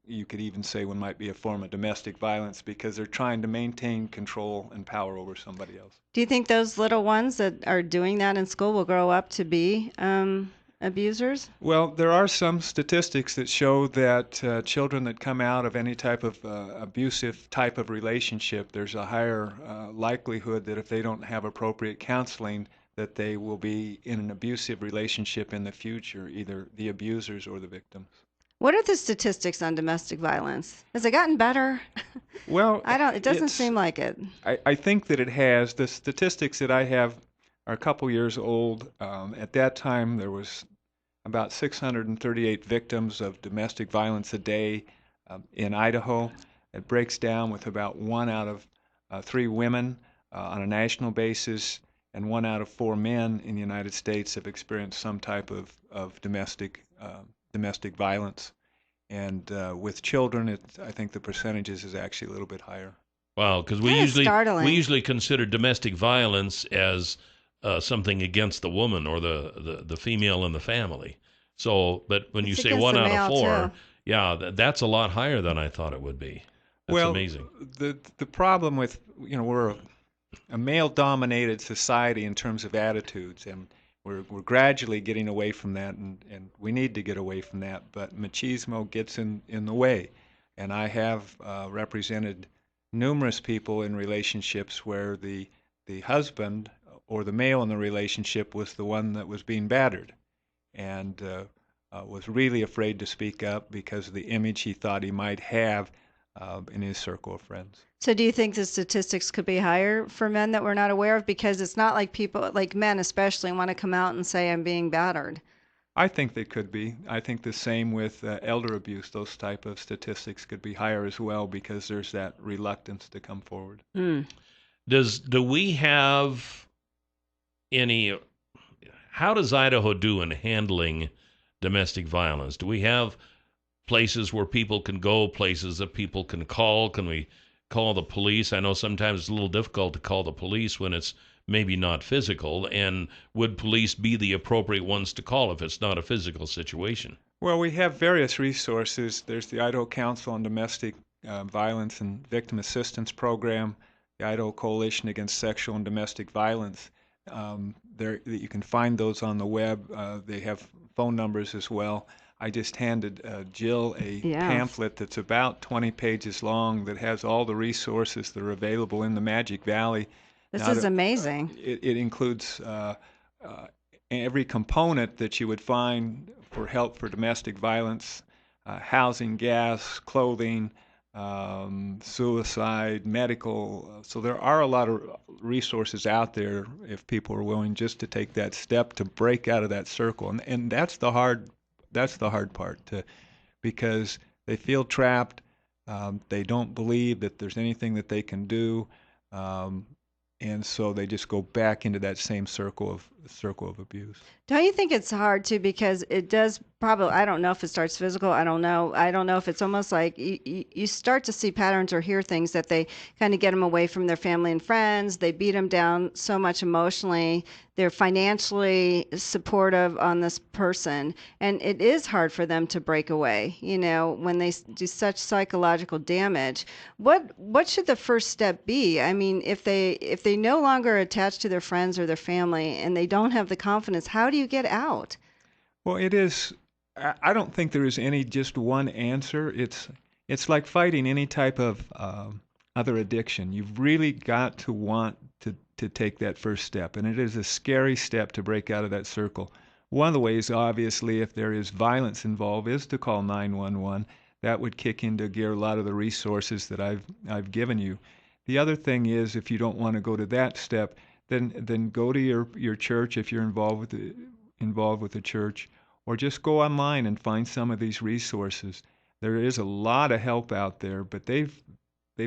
you could even say one might be a form of domestic violence because they're trying to maintain control and power over somebody else. Do you think those little ones that are doing that in school will grow up to be abusers? Well, there are some statistics that show that children that come out of any type of abusive type of relationship, there's a higher likelihood that if they don't have appropriate counseling, that they will be in an abusive relationship in the future, either the abusers or the victims. What are the statistics on domestic violence? Has it gotten better? Well, it doesn't seem like it. I think that it has. The statistics that I have are a couple years old. At that time, there was about 638 victims of domestic violence a day in Idaho. It breaks down with about 1 out of 3 women on a national basis, and 1 out of 4 men in the United States have experienced some type of domestic violence. And with children, I think the percentages is actually a little bit higher. Wow, because we usually consider domestic violence as something against the woman or the female in the family. So, but when you say 1 out of 4, that's a lot higher than I thought it would be. That's amazing. The problem with we're a male-dominated society in terms of attitudes, and we're gradually getting away from that, and we need to get away from that. But machismo gets in the way, and I have represented numerous people in relationships where the husband or the male in the relationship was the one that was being battered, and was really afraid to speak up because of the image he thought he might have in his circle of friends. So do you think the statistics could be higher for men that we're not aware of? Because it's not like people, like men especially, want to come out and say, I'm being battered. I think they could be. I think the same with elder abuse. Those type of statistics could be higher as well because there's that reluctance to come forward. Mm. Do we have any? How does Idaho do in handling domestic violence? Do we have places where people can go, places that people can call? Can we call the police? I know sometimes it's a little difficult to call the police when it's maybe not physical, and would police be the appropriate ones to call if it's not a physical situation? Well, we have various resources. There's the Idaho Council on Domestic Violence and Victim Assistance Program, the Idaho Coalition Against Sexual and Domestic Violence. You can find those on the web. They have phone numbers as well. I just handed Jill a pamphlet that's about 20 pages long that has all the resources that are available in the Magic Valley. This is amazing. It includes every component that you would find for help for domestic violence, housing, gas, clothing, suicide, medical. So there are a lot of resources out there if people are willing just to take that step to break out of that circle. And that's the hard part, because they feel trapped. They don't believe that there's anything that they can do. And so they just go back into that same circle of abuse. Don't you think it's hard too, because it does probably, I don't know if it starts physical, I don't know if it's almost like you start to see patterns or hear things that they kind of get them away from their family and friends, they beat them down so much emotionally, they're financially supportive on this person, and it is hard for them to break away, when they do such psychological damage. What should the first step be? I mean, if they no longer attach to their friends or their family and they don't have the confidence, how do you get out? Well, it is. I don't think there is any just one answer. It's like fighting any type of other addiction. You've really got to want to take that first step, and it is a scary step to break out of that circle. One of the ways, obviously, if there is violence involved, is to call 911. That would kick into gear a lot of the resources that I've given you. The other thing is, if you don't want to go to that step, then go to your church if you're involved with the church, or just go online and find some of these resources. There is a lot of help out there, but they've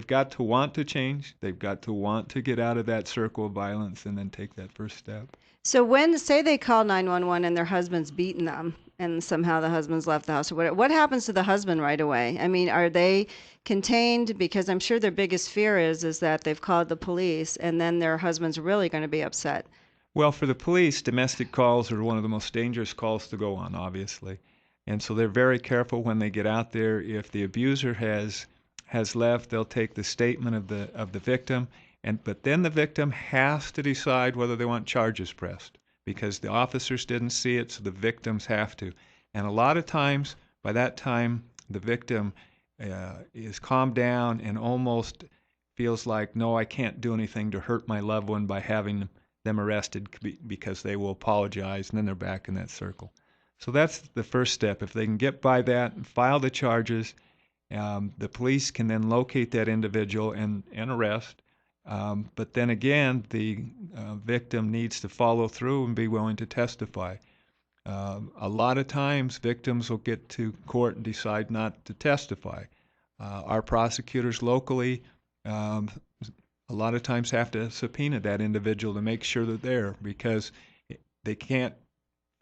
got to want to change. They've got to want to get out of that circle of violence and then take that first step. So say they call 911 and their husband's beaten them, and somehow the husband's left the house or whatever, what happens to the husband right away? I mean, are they contained? Because I'm sure their biggest fear is that they've called the police and then their husband's really going to be upset. Well, for the police, domestic calls are one of the most dangerous calls to go on, obviously. And so they're very careful when they get out there. If the abuser has left, they'll take the statement of the victim, but then the victim has to decide whether they want charges pressed, because the officers didn't see it, so the victims have to. And a lot of times, by that time, the victim is calmed down and almost feels like, no, I can't do anything to hurt my loved one by having them arrested, because they will apologize, and then they're back in that circle. So that's the first step. If they can get by that and file the charges, the police can then locate that individual and arrest. But then again, the victim needs to follow through and be willing to testify. A lot of times, victims will get to court and decide not to testify. Our prosecutors locally a lot of times have to subpoena that individual to make sure they're there, because they can't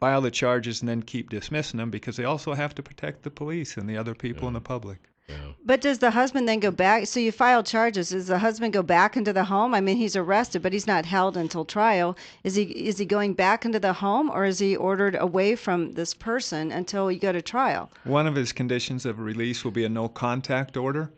file the charges and then keep dismissing them, because they also have to protect the police and the other people in the public. Yeah. But does the husband then go back? So you file charges. Does the husband go back into the home? I mean, he's arrested, but he's not held until trial. Is he going back into the home, or is he ordered away from this person until you go to trial? One of his conditions of release will be a no contact order.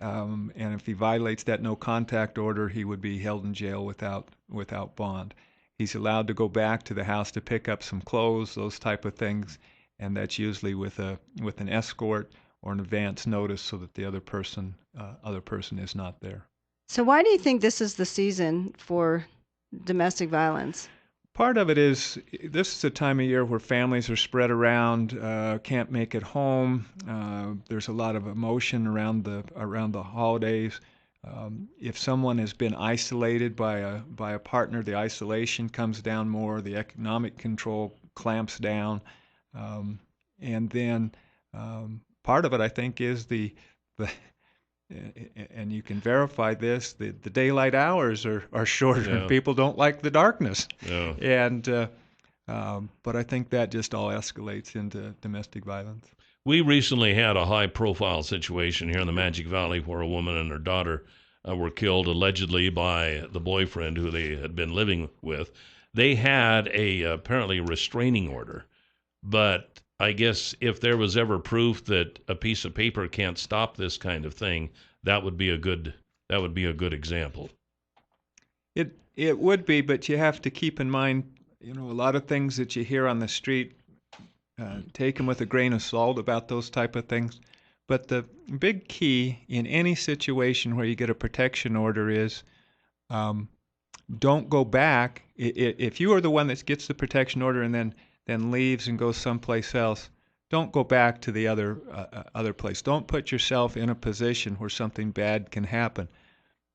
and if he violates that no contact order, he would be held in jail without bond. He's allowed to go back to the house to pick up some clothes, those type of things, and that's usually with an escort or an advance notice so that the other person is not there. So why do you think this is the season for domestic violence? Part of it is this is a time of year where families are spread around, can't make it home. There's a lot of emotion around the holidays. If someone has been isolated by a partner, the isolation comes down more. The economic control clamps down, and then part of it, I think, is the and you can verify this, the daylight hours are shorter, and people don't like the darkness. Yeah. And but I think that just all escalates into domestic violence. We recently had a high-profile situation here in the Magic Valley where a woman and her daughter were killed allegedly by the boyfriend who they had been living with. They had apparently a restraining order, but I guess if there was ever proof that a piece of paper can't stop this kind of thing, that would be a good example. It would be, but you have to keep in mind, a lot of things that you hear on the street, take them with a grain of salt about those type of things. But the big key in any situation where you get a protection order is don't go back. If you are the one that gets the protection order and then leaves and goes someplace else, don't go back to the other place. Don't put yourself in a position where something bad can happen.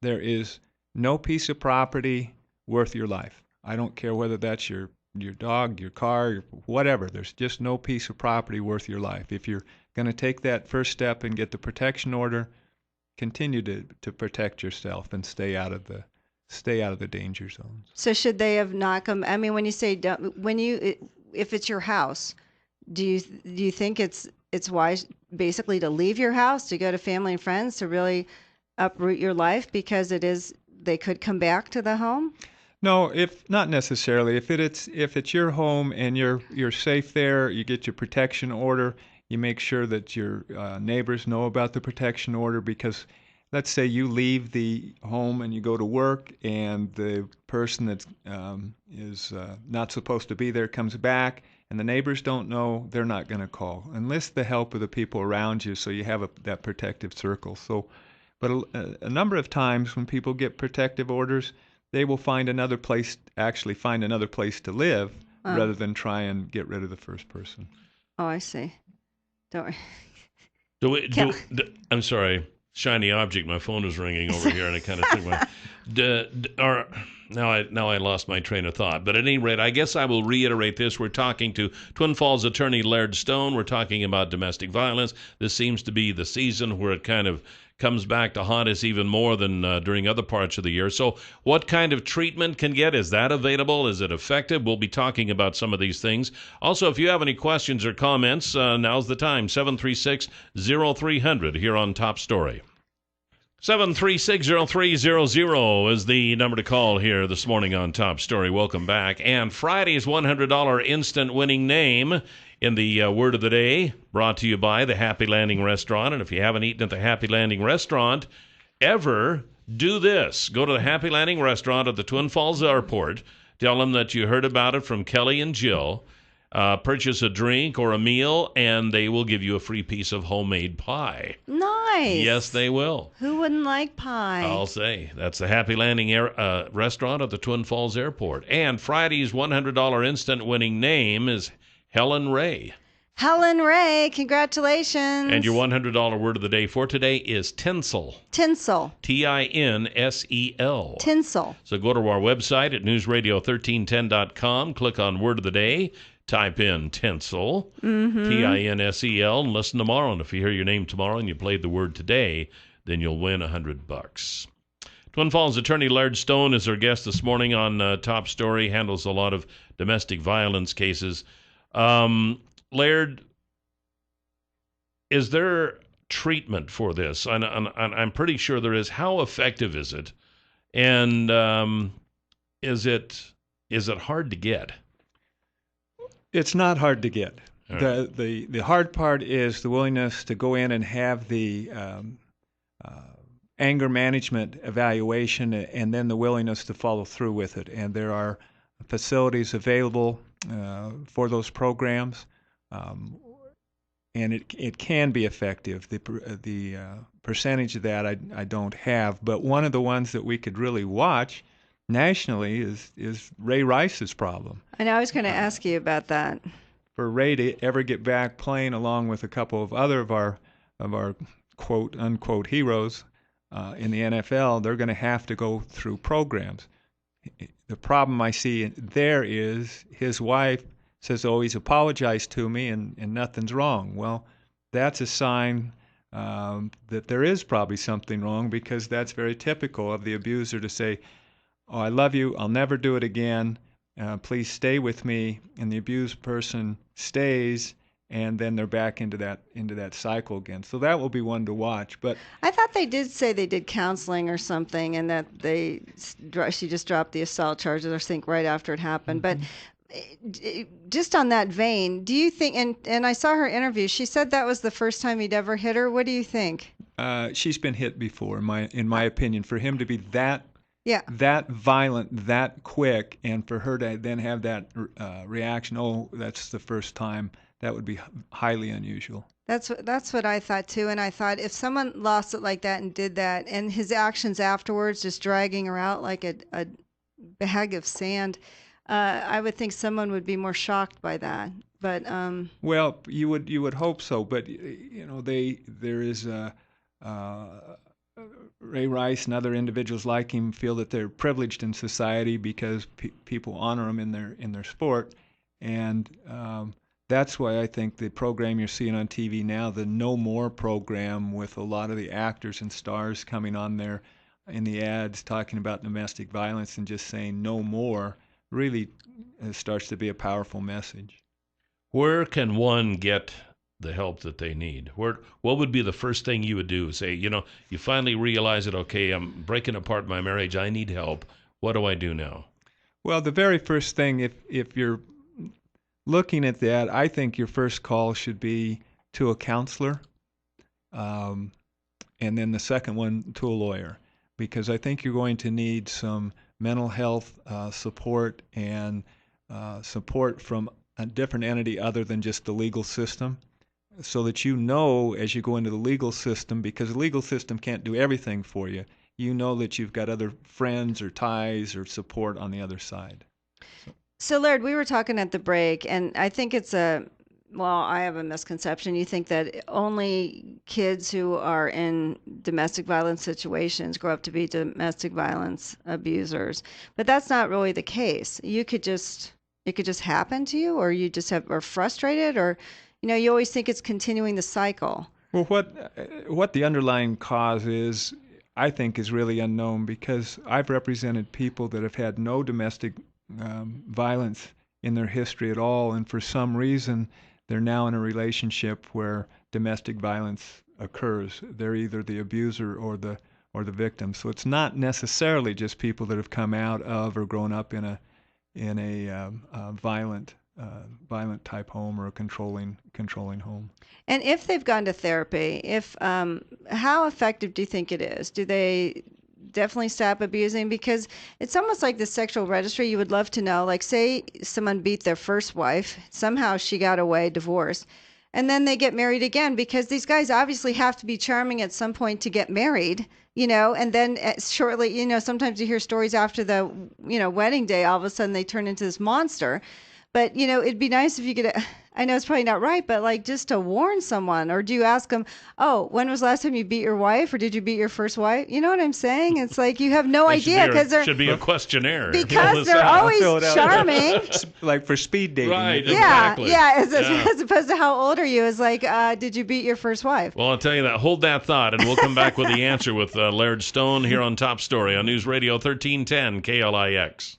There is no piece of property worth your life. I don't care whether that's your dog, your car, whatever. There's just no piece of property worth your life. If you're going to take that first step and get the protection order, continue to protect yourself and stay out of the danger zones. So should they have not come? I mean, when you say if it's your house, do you think it's wise basically to leave your house, to go to family and friends, to really uproot your life because they could come back to the home? No, if not necessarily. If it's your home and you're safe there, you get your protection order. You make sure that your neighbors know about the protection order, because let's say you leave the home and you go to work, and the person that is not supposed to be there comes back, and the neighbors don't know, they're not going to call. Enlist the help of the people around you so you have that protective circle. So, but a number of times when people get protective orders, they will find another place to live rather than try and get rid of the first person. Oh, I see. Don't worry. I'm sorry. Shiny object. My phone was ringing over here, and it kind of took my. Now I lost my train of thought. But at any rate, I guess I will reiterate this. We're talking to Twin Falls attorney Laird Stone. We're talking about domestic violence. This seems to be the season where it kind of comes back to haunt us even more than during other parts of the year. So what kind of treatment can get? Is that available? Is it effective? We'll be talking about some of these things. Also, if you have any questions or comments, now's the time. 736-0300 here on Top Story. 736-0300 is the number to call here this morning on Top Story. Welcome back. And Friday's $100 instant winning name in the word of the day, brought to you by the Happy Landing Restaurant. And if you haven't eaten at the Happy Landing Restaurant ever, do this. Go to the Happy Landing Restaurant at the Twin Falls Airport. Tell them that you heard about it from Kelly and Jill. Purchase a drink or a meal, and they will give you a free piece of homemade pie. Nice. Yes, they will. Who wouldn't like pie? I'll say. That's the Happy Landing Restaurant at the Twin Falls Airport. And Friday's $100 instant winning name is Helen Ray. Helen Ray, congratulations. And your $100 word of the day for today is tinsel. Tinsel. Tinsel. Tinsel. So go to our website at newsradio1310.com, click on word of the day, type in tinsel, Tinsel, and listen tomorrow. And if you hear your name tomorrow and you played the word today, then you'll win $100. Twin Falls attorney Laird Stone is our guest this morning on Top Story, handles a lot of domestic violence cases. Laird, is there treatment for this? And I'm pretty sure there is. How effective is it? And is it hard to get? It's not hard to get. Right. The hard part is the willingness to go in and have the anger management evaluation, and then the willingness to follow through with it. And there are facilities available for those programs, and it can be effective. The percentage of that I don't have, but one of the ones that we could really watch nationally is Ray Rice's problem. I know I was going to ask you about that. For Ray to ever get back playing along with a couple of other of our quote unquote heroes in the NFL, they're going to have to go through programs. The problem I see there is his wife says, "Oh, he's apologized to me and nothing's wrong." Well, that's a sign that there is probably something wrong, because that's very typical of the abuser to say, "Oh, I love you. I'll never do it again. Please stay with me." And the abused person stays, and then they're back into that cycle again. So that will be one to watch. But I thought they did say they did counseling or something, and that she just dropped the assault charges, I think, right after it happened. But just on that vein, do you think? And I saw her interview. She said that was the first time he'd ever hit her. What do you think? She's been hit before, in my opinion. For him to be that violent, that quick, and for her to then have that reaction, "Oh, that's the first time," that would be highly unusual. That's what I thought too. And I thought if someone lost it like that and did that, and his actions afterwards, just dragging her out like a bag of sand, I would think someone would be more shocked by that. But well, you would hope so. But there is Ray Rice and other individuals like him feel that they're privileged in society because people honor them in their sport, and that's why I think the program you're seeing on TV now, the No More program, with a lot of the actors and stars coming on there in the ads talking about domestic violence and just saying no more, really starts to be a powerful message. Where can one get the help that they need? What would be the first thing you would do? Say, you finally realize that, okay, I'm breaking apart my marriage, I need help. What do I do now? Well, the very first thing, if you're looking at that, I think your first call should be to a counselor, and then the second one to a lawyer, because I think you're going to need some mental health support and support from a different entity other than just the legal system, so that as you go into the legal system, because the legal system can't do everything for you, that you've got other friends or ties or support on the other side. So, Laird, we were talking at the break, and I think I have a misconception. You think that only kids who are in domestic violence situations grow up to be domestic violence abusers, but that's not really the case. It could just happen to you, or you just are frustrated, or you always think it's continuing the cycle. Well, what the underlying cause is, I think, is really unknown, because I've represented people that have had no domestic violence in their history at all, and for some reason they're now in a relationship where domestic violence occurs. They're either the abuser or the victim. So it's not necessarily just people that have come out of or grown up in a violent type home or a controlling home. And if they've gone to therapy, how effective do you think it is? Do they definitely stop abusing? Because it's almost like the sexual registry. You would love to know, like, say someone beat their first wife, somehow she got away, divorced, and then they get married again, because these guys obviously have to be charming at some point to get married, and then shortly, sometimes you hear stories after the, wedding day, all of a sudden they turn into this monster. But, it'd be nice if you could, I know it's probably not right, but like just to warn someone. Or do you ask them, "Oh, when was the last time you beat your wife?" Or "Did you beat your first wife?" You know what I'm saying? It's like you have no idea, because there should be a questionnaire. Because they're always charming. Like for speed dating. Right, yeah, exactly. Yeah, as opposed to how old are you? Is like, "Did you beat your first wife?" Well, I'll tell you that. Hold that thought, and we'll come back with the answer with Laird Stone here on Top Story on News Radio 1310 KLIX.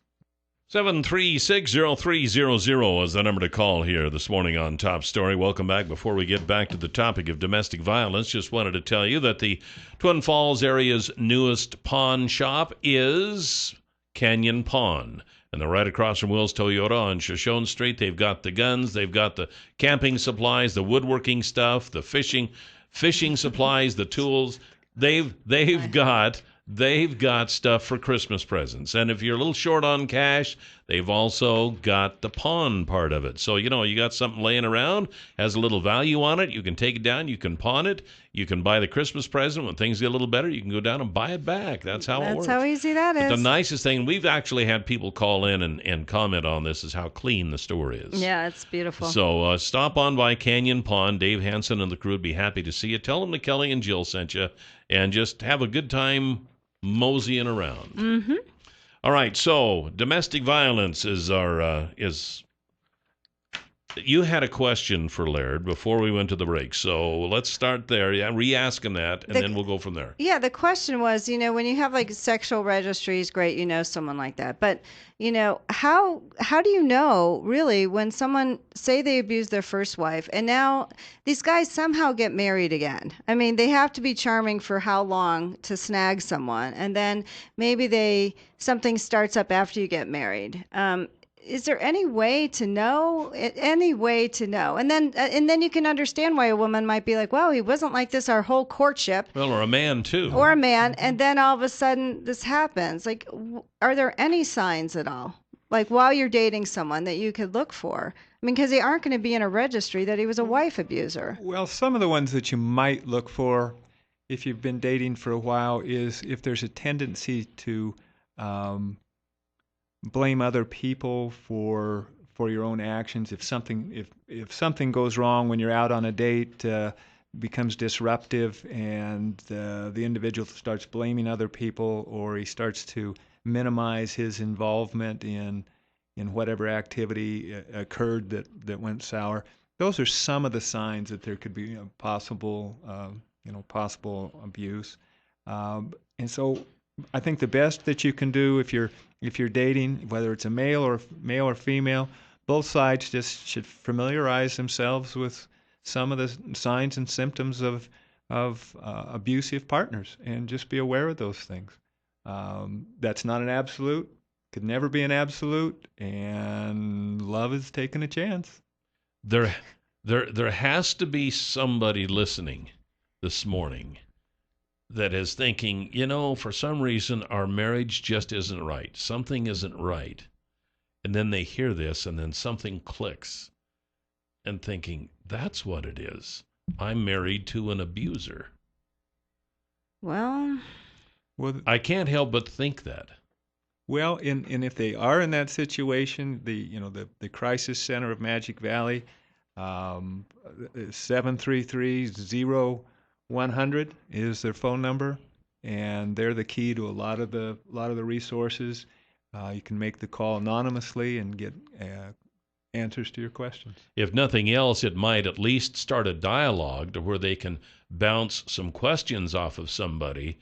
7360300 is the number to call here this morning on Top Story. Welcome back. Before we get back to the topic of domestic violence, just wanted to tell you that the Twin Falls area's newest pawn shop is Canyon Pawn. And they're right across from Will's Toyota on Shoshone Street. They've got the guns, they've got the camping supplies, the woodworking stuff, the fishing supplies, the tools. they've got stuff for Christmas presents. And if you're a little short on cash, they've also got the pawn part of it. So, you got something laying around, has a little value on it. You can take it down. You can pawn it. You can buy the Christmas present. When things get a little better, you can go down and buy it back. That's how it works. That's how easy that is. But the nicest thing, we've actually had people call in and comment on this, is how clean the store is. Yeah, it's beautiful. So stop on by Canyon Pawn. Dave Hansen and the crew would be happy to see you. Tell them that Kelly and Jill sent you, and just have a good time moseying around. Mm-hmm. All right, so domestic violence is you had a question for Laird before we went to the break, so let's start there. Yeah, re-ask him that, and then we'll go from there. Yeah, the question was, when you have like sexual registries, great, someone like that. But, how do you know really when someone, say they abused their first wife, and now these guys somehow get married again? I mean, they have to be charming for how long to snag someone, and then maybe something starts up after you get married. Is there any way to know? And then you can understand why a woman might be like, well, he wasn't like this our whole courtship. Well, or a man too. Or a man, and then all of a sudden this happens. Like, are there any signs at all? Like while you're dating someone that you could look for? I mean, because they aren't going to be in a registry that he was a wife abuser. Well, some of the ones that you might look for if you've been dating for a while is if there's a tendency to blame other people for your own actions. If something goes wrong when you're out on a date, becomes disruptive, and the individual starts blaming other people, or he starts to minimize his involvement in whatever activity occurred that went sour. Those are some of the signs that there could be possible abuse. And so I think the best that you can do if you're dating, whether it's a male or female, both sides just should familiarize themselves with some of the signs and symptoms of abusive partners, and just be aware of those things. That's not an absolute, could never be an absolute, and love is taking a chance. There has to be somebody listening this morning that is thinking, for some reason our marriage just isn't right. Something isn't right. And then they hear this, and then something clicks, and thinking, that's what it is. I'm married to an abuser. Well, I can't help but think that. Well, and if they are in that situation, the crisis center of Magic Valley, 733-0100 is their phone number, and they're the key to a lot of the resources. You can make the call anonymously and get answers to your questions. If nothing else, it might at least start a dialogue to where they can bounce some questions off of somebody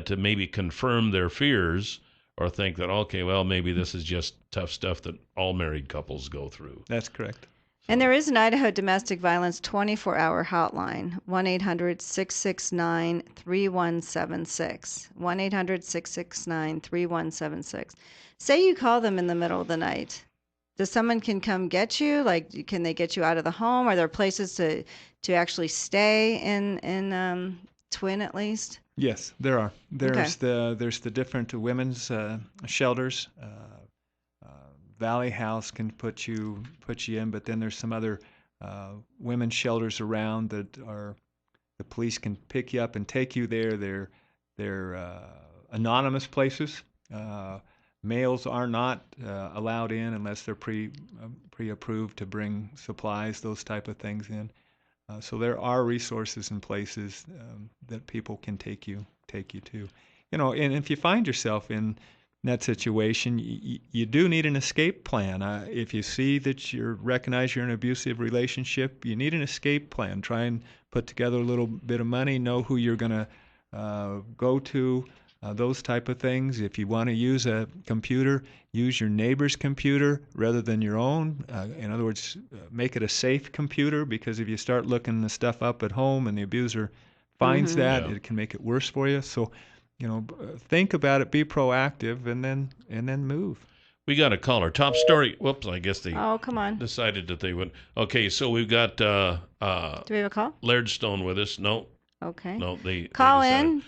to maybe confirm their fears, or think that, okay, well, maybe this is just tough stuff that all married couples go through. That's correct. And there is an Idaho domestic violence 24-hour hotline, 1-800-669-3176, 1-800-669-3176. Say you call them in the middle of the night. Does someone can come get you? Like, can they get you out of the home? Are there places to actually stay in Twin, at least? Yes, there are. There's Okay. the different women's shelters. Valley House can put you in, but then there's some other women's shelters around that the police can pick you up and take you there. They're anonymous places. Males are not allowed in unless they're pre-approved to bring supplies, those type of things in. So there are resources and places that people can take you to. And if you find yourself in that situation, you do need an escape plan. If you see that recognize you're in an abusive relationship, you need an escape plan. Try and put together a little bit of money, know who you're going to go to, those type of things. If you want to use a computer, use your neighbor's computer rather than your own. In other words, make it a safe computer, because if you start looking the stuff up at home and the abuser finds that, it can make it worse for you. So, think about it, be proactive, and then move. We got a caller. Top story. Whoops, I guess they come on. decided that they would. Okay, so we've got Do we have a call? Laird Stone with us. No, Okay. No, they Call decided. in,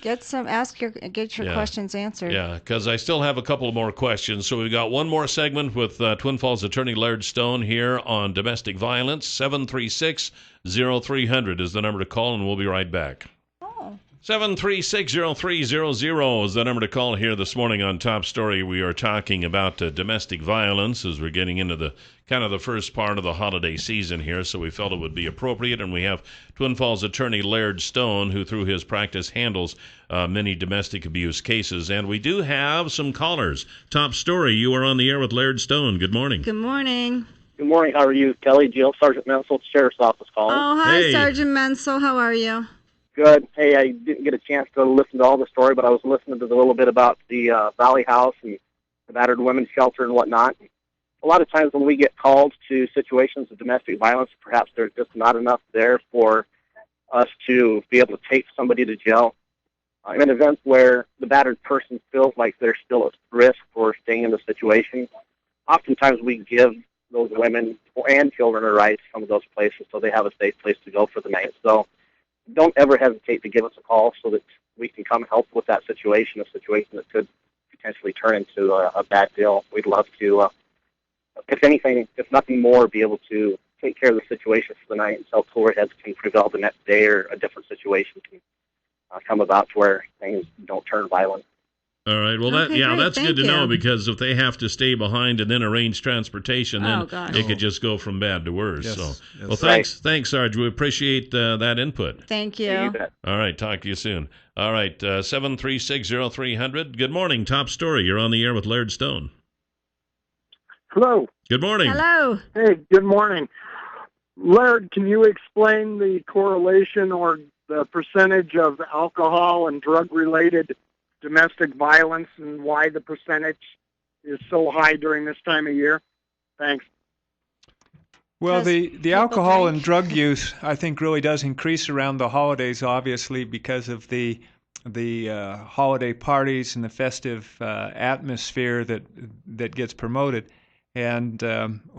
get your Yeah. questions answered. Yeah, because I still have a couple more questions. So we've got one more segment with Twin Falls attorney Laird Stone here on domestic violence. 736-0300 is the number to call, and we'll be right back. Oh. 736-0300 is the number to call here this morning on Top Story. We are talking about domestic violence as we're getting into the kind of the first part of the holiday season here, so we felt it would be appropriate. And we have Twin Falls attorney Laird Stone, who through his practice handles many domestic abuse cases. And we do have some callers. Top Story, you are on the air with Laird Stone. Good morning. Good morning. Good morning. How are you, Kelly? Jill, Sergeant Mansell, Sheriff's Office calling. Oh, hi, Hey. Sergeant Menzel. How are you? Good. Hey, I didn't get a chance to listen to all the story, but I was listening to a little bit about the Valley House and the battered women's shelter and whatnot. A lot of times when we get called to situations of domestic violence, perhaps there's just not enough there for us to be able to take somebody to jail. In events where the battered person feels like they're still at risk for staying in the situation, oftentimes we give those women and children a ride to some of those places so they have a safe place to go for the night. So don't ever hesitate to give us a call so that we can come help with that situation, a situation that could potentially turn into a bad deal. We'd love to, if anything, if nothing more, be able to take care of the situation for the night until cooler heads can prevail the next day or a different situation can come about to where things don't turn violent. All right. Well, Okay, great. that's Thank good to know, you. because if they have to stay behind and then arrange transportation, then Oh, gosh. it could just go from bad to worse. Yes, So, yes. well, thanks, Sarge. We appreciate that input. Thank You you. bet. All right. Talk to you soon. All right. 736-0300. Good morning. Top Story. You're on the air with Laird Stone. Hello. Good morning. Hello. Hey, good morning. Laird, can you explain the correlation or the percentage of alcohol and drug-related domestic violence and why the percentage is so high during this time of year? Thanks. Well, Because the people alcohol drink. and drug use, I think, really does increase around the holidays, obviously, because of the holiday parties and the festive atmosphere that gets promoted. And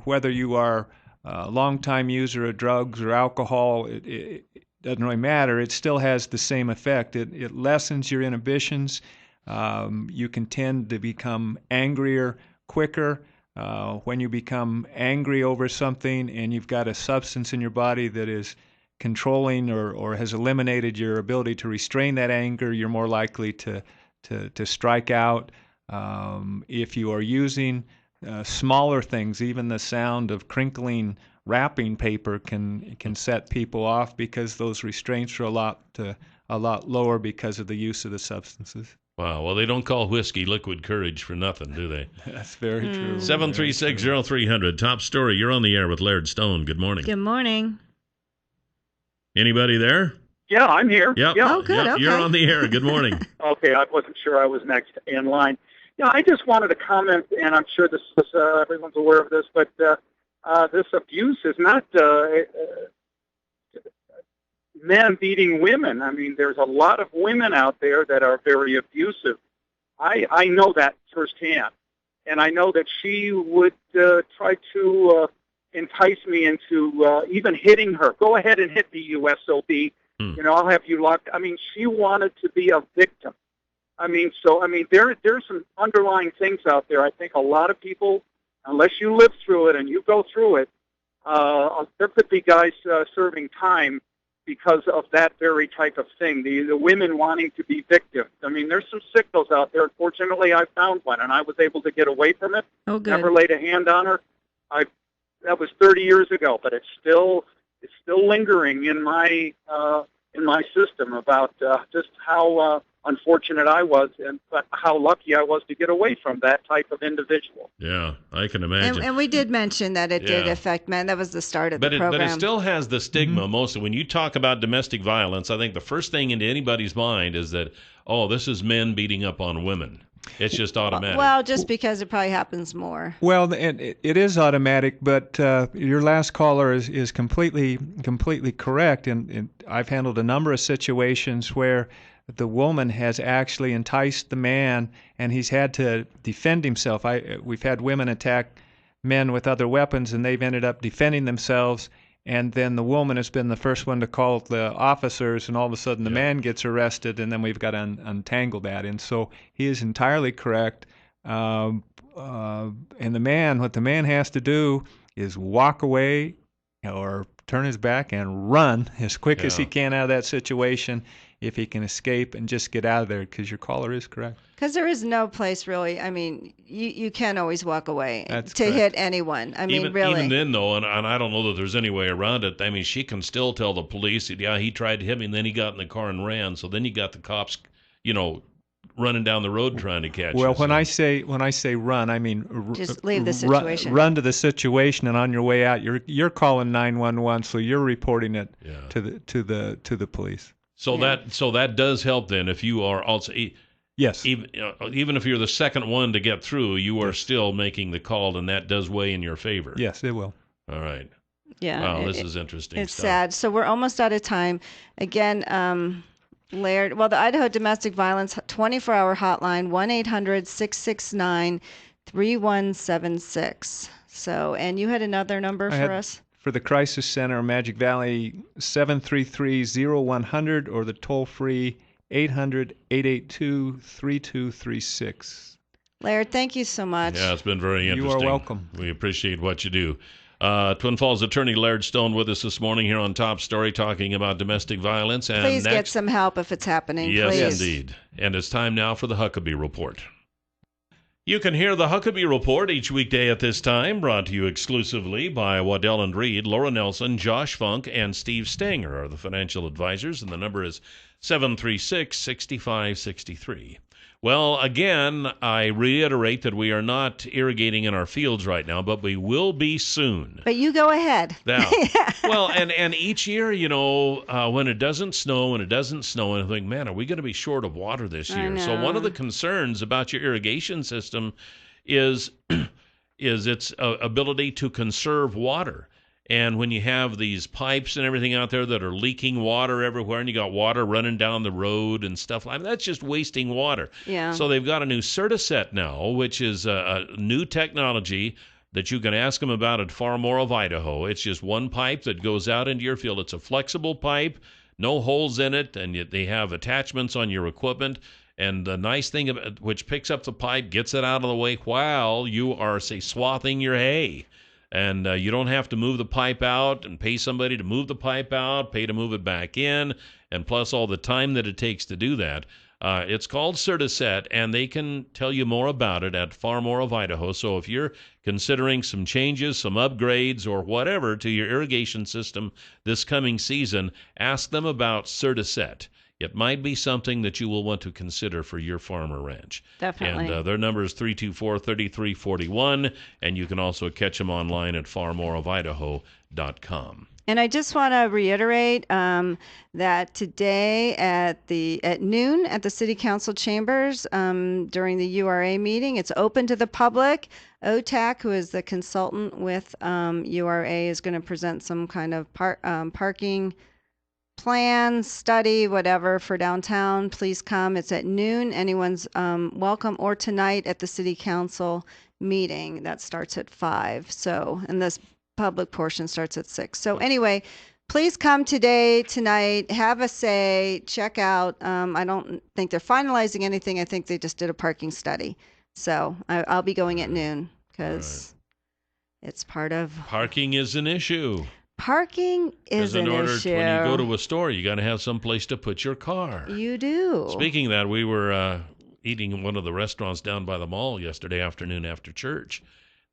whether you are a longtime user of drugs or alcohol, it doesn't really matter. It still has the same effect. It lessens your inhibitions. You can tend to become angrier quicker. When you become angry over something and you've got a substance in your body that is controlling or has eliminated your ability to restrain that anger, you're more likely to strike out. If you are using smaller things, even the sound of crinkling wrapping paper can set people off because those restraints are a lot lower because of the use of the substances. Wow. Well, they don't call whiskey liquid courage for nothing, do they? That's very true. 736-0300. Top Story. You're on the air with Laird Stone. Good morning. Good morning. Anybody there? Yeah, I'm here. Yep. Yeah. Oh, good. Yep, You're Okay. on the air. Good morning. Okay, I wasn't sure I was next in line. Yeah, I just wanted to comment, and I'm sure this is, everyone's aware of this, but this abuse is not men beating women. I mean, there's a lot of women out there that are very abusive. I know that firsthand, and I know that she would try to entice me into even hitting her. Go ahead and hit me, you SOB. You know, I'll have you locked. I mean, she wanted to be a victim. There's some underlying things out there. I think a lot of people, unless you live through it and you go through it, there could be guys serving time because of that very type of thing. The women wanting to be victims. I mean, there's some sickos out there. Fortunately, I found one, and I was able to get away from it. Oh, good. Never laid a hand on her. That was 30 years ago, but it's still lingering in my system about just how unfortunate I was, but how lucky I was to get away from that type of individual. Yeah, I can imagine. And we did mention that it did Yeah. affect men. That was the start of But the it program. still has the stigma. Mostly when you talk about domestic violence, I think the first thing into anybody's mind is that, oh, this is men beating up on women. It's just automatic. Well, just because it probably happens more. Well, and it is automatic, but your last caller is completely correct. And I've handled a number of situations where the woman has actually enticed the man, and he's had to defend himself. We've had women attack men with other weapons, and they've ended up defending themselves, and then the woman has been the first one to call the officers, and all of a sudden the man gets arrested, and then we've got to untangle that. And so he is entirely correct. And what the man has to do is walk away or turn his back and run as quick as he can out of that situation, if he can escape and just get out of there, because your caller is correct. Because there is no place really. I mean, you can always walk away That's to correct. hit anyone. I mean, really. Even then, though, and I don't know that there's any way around it. I mean, she can still tell the police, yeah, he tried to hit me, and then he got in the car and ran. So then you got the cops, running down the road trying to catch Well, you. when I say run, I mean Just leave the situation. Run to the situation, and on your way out, you're calling 911, so you're reporting it to the police. So that does help then if you are also. Yes. Even if you're the second one to get through, you are still making the call, and that does weigh in your favor. Yes, it will. All right. Yeah. Wow, this is interesting It's stuff. sad. So we're almost out of time. Again, Laird, the Idaho Domestic Violence 24-hour hotline, 1-800-669-3176. So, and you had another number for us? For the Crisis Center, Magic Valley, 733-0100, or the toll-free 800-882-3236. Laird, thank you so much. Yeah, it's been very interesting. You are welcome. We appreciate what you do. Twin Falls attorney Laird Stone with us this morning here on Top Story, talking about domestic violence. And please get some help if it's happening. Yes, please. indeed. And it's time now for the Huckabee Report. You can hear the Huckabee Report each weekday at this time, brought to you exclusively by Waddell & Reed. Laura Nelson, Josh Funk, and Steve Stanger are the financial advisors, and the number is 736-6563. Well, again, I reiterate that we are not irrigating in our fields right now, but we will be soon. But you go ahead. Now, well, and each year, when it doesn't snow, and I think, man, are we going to be short of water this year? So one of the concerns about your irrigation system is its ability to conserve water. And when you have these pipes and everything out there that are leaking water everywhere, and you got water running down the road and stuff like that, that's just wasting water. Yeah. So they've got a new Certiset now, which is a new technology that you can ask them about at Farmore of Idaho. It's just one pipe that goes out into your field. It's a flexible pipe, no holes in it, and yet they have attachments on your equipment. And the nice thing about it, which picks up the pipe, gets it out of the way while you are, say, swathing your hay. And you don't have to move the pipe out and pay somebody to move the pipe out, pay to move it back in, and plus all the time that it takes to do that. It's called Certiset, and they can tell you more about it at Farmore of Idaho. So if you're considering some changes, some upgrades, or whatever to your irrigation system this coming season, ask them about Certiset. It might be something that you will want to consider for your farm or ranch. Definitely. And their number is 324-3341, and you can also catch them online at farmoreofidaho.com. And I just want to reiterate that today at noon at the City Council chambers during the URA meeting, it's open to the public. OTAC, who is the consultant with URA, is going to present some kind of parking plan, study, whatever for downtown. Please come. It's at noon. Anyone's welcome. Or tonight at the City Council meeting that starts at 5. So, and this public portion starts at 6. So anyway, please come tonight, have a say, check out. I don't think they're finalizing anything. I think they just did a parking study. So I'll be going at noon because it's part of... Parking is an issue. Parking is an issue. When you go to a store, you got to have some place to put your car. You do. Speaking of that, we were eating in one of the restaurants down by the mall yesterday afternoon after church.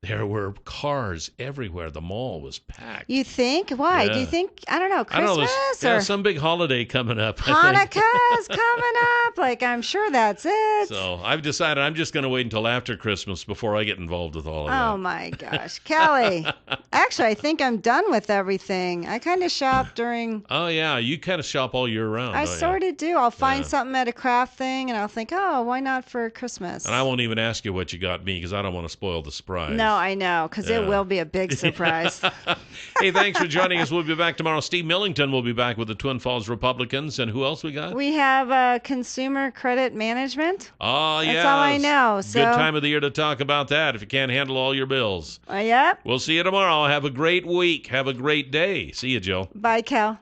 There were cars everywhere. The mall was packed. You think? Why? Yeah. Do you think, I don't know, Christmas? Yeah, some big holiday coming up. Hanukkah's coming up. Like, I'm sure that's it. So I've decided I'm just going to wait until after Christmas before I get involved with all of that. Oh, my gosh. Kelly, actually, I think I'm done with everything. I kind of shop during... Oh, yeah. You kind of shop all year round. I sort of do. I'll find Yeah. something at a craft thing, and I'll think, oh, why not for Christmas? And I won't even ask you what you got me because I don't want to spoil the surprise. No, I know, because it will be a big surprise. Hey, thanks for joining us. We'll be back tomorrow. Steve Millington will be back with the Twin Falls Republicans. And who else we got? We have consumer credit management. Oh, yeah. That's all I know. So, good time of the year to talk about that if you can't handle all your bills. Yep. We'll see you tomorrow. Have a great week. Have a great day. See you, Jill. Bye, Cal.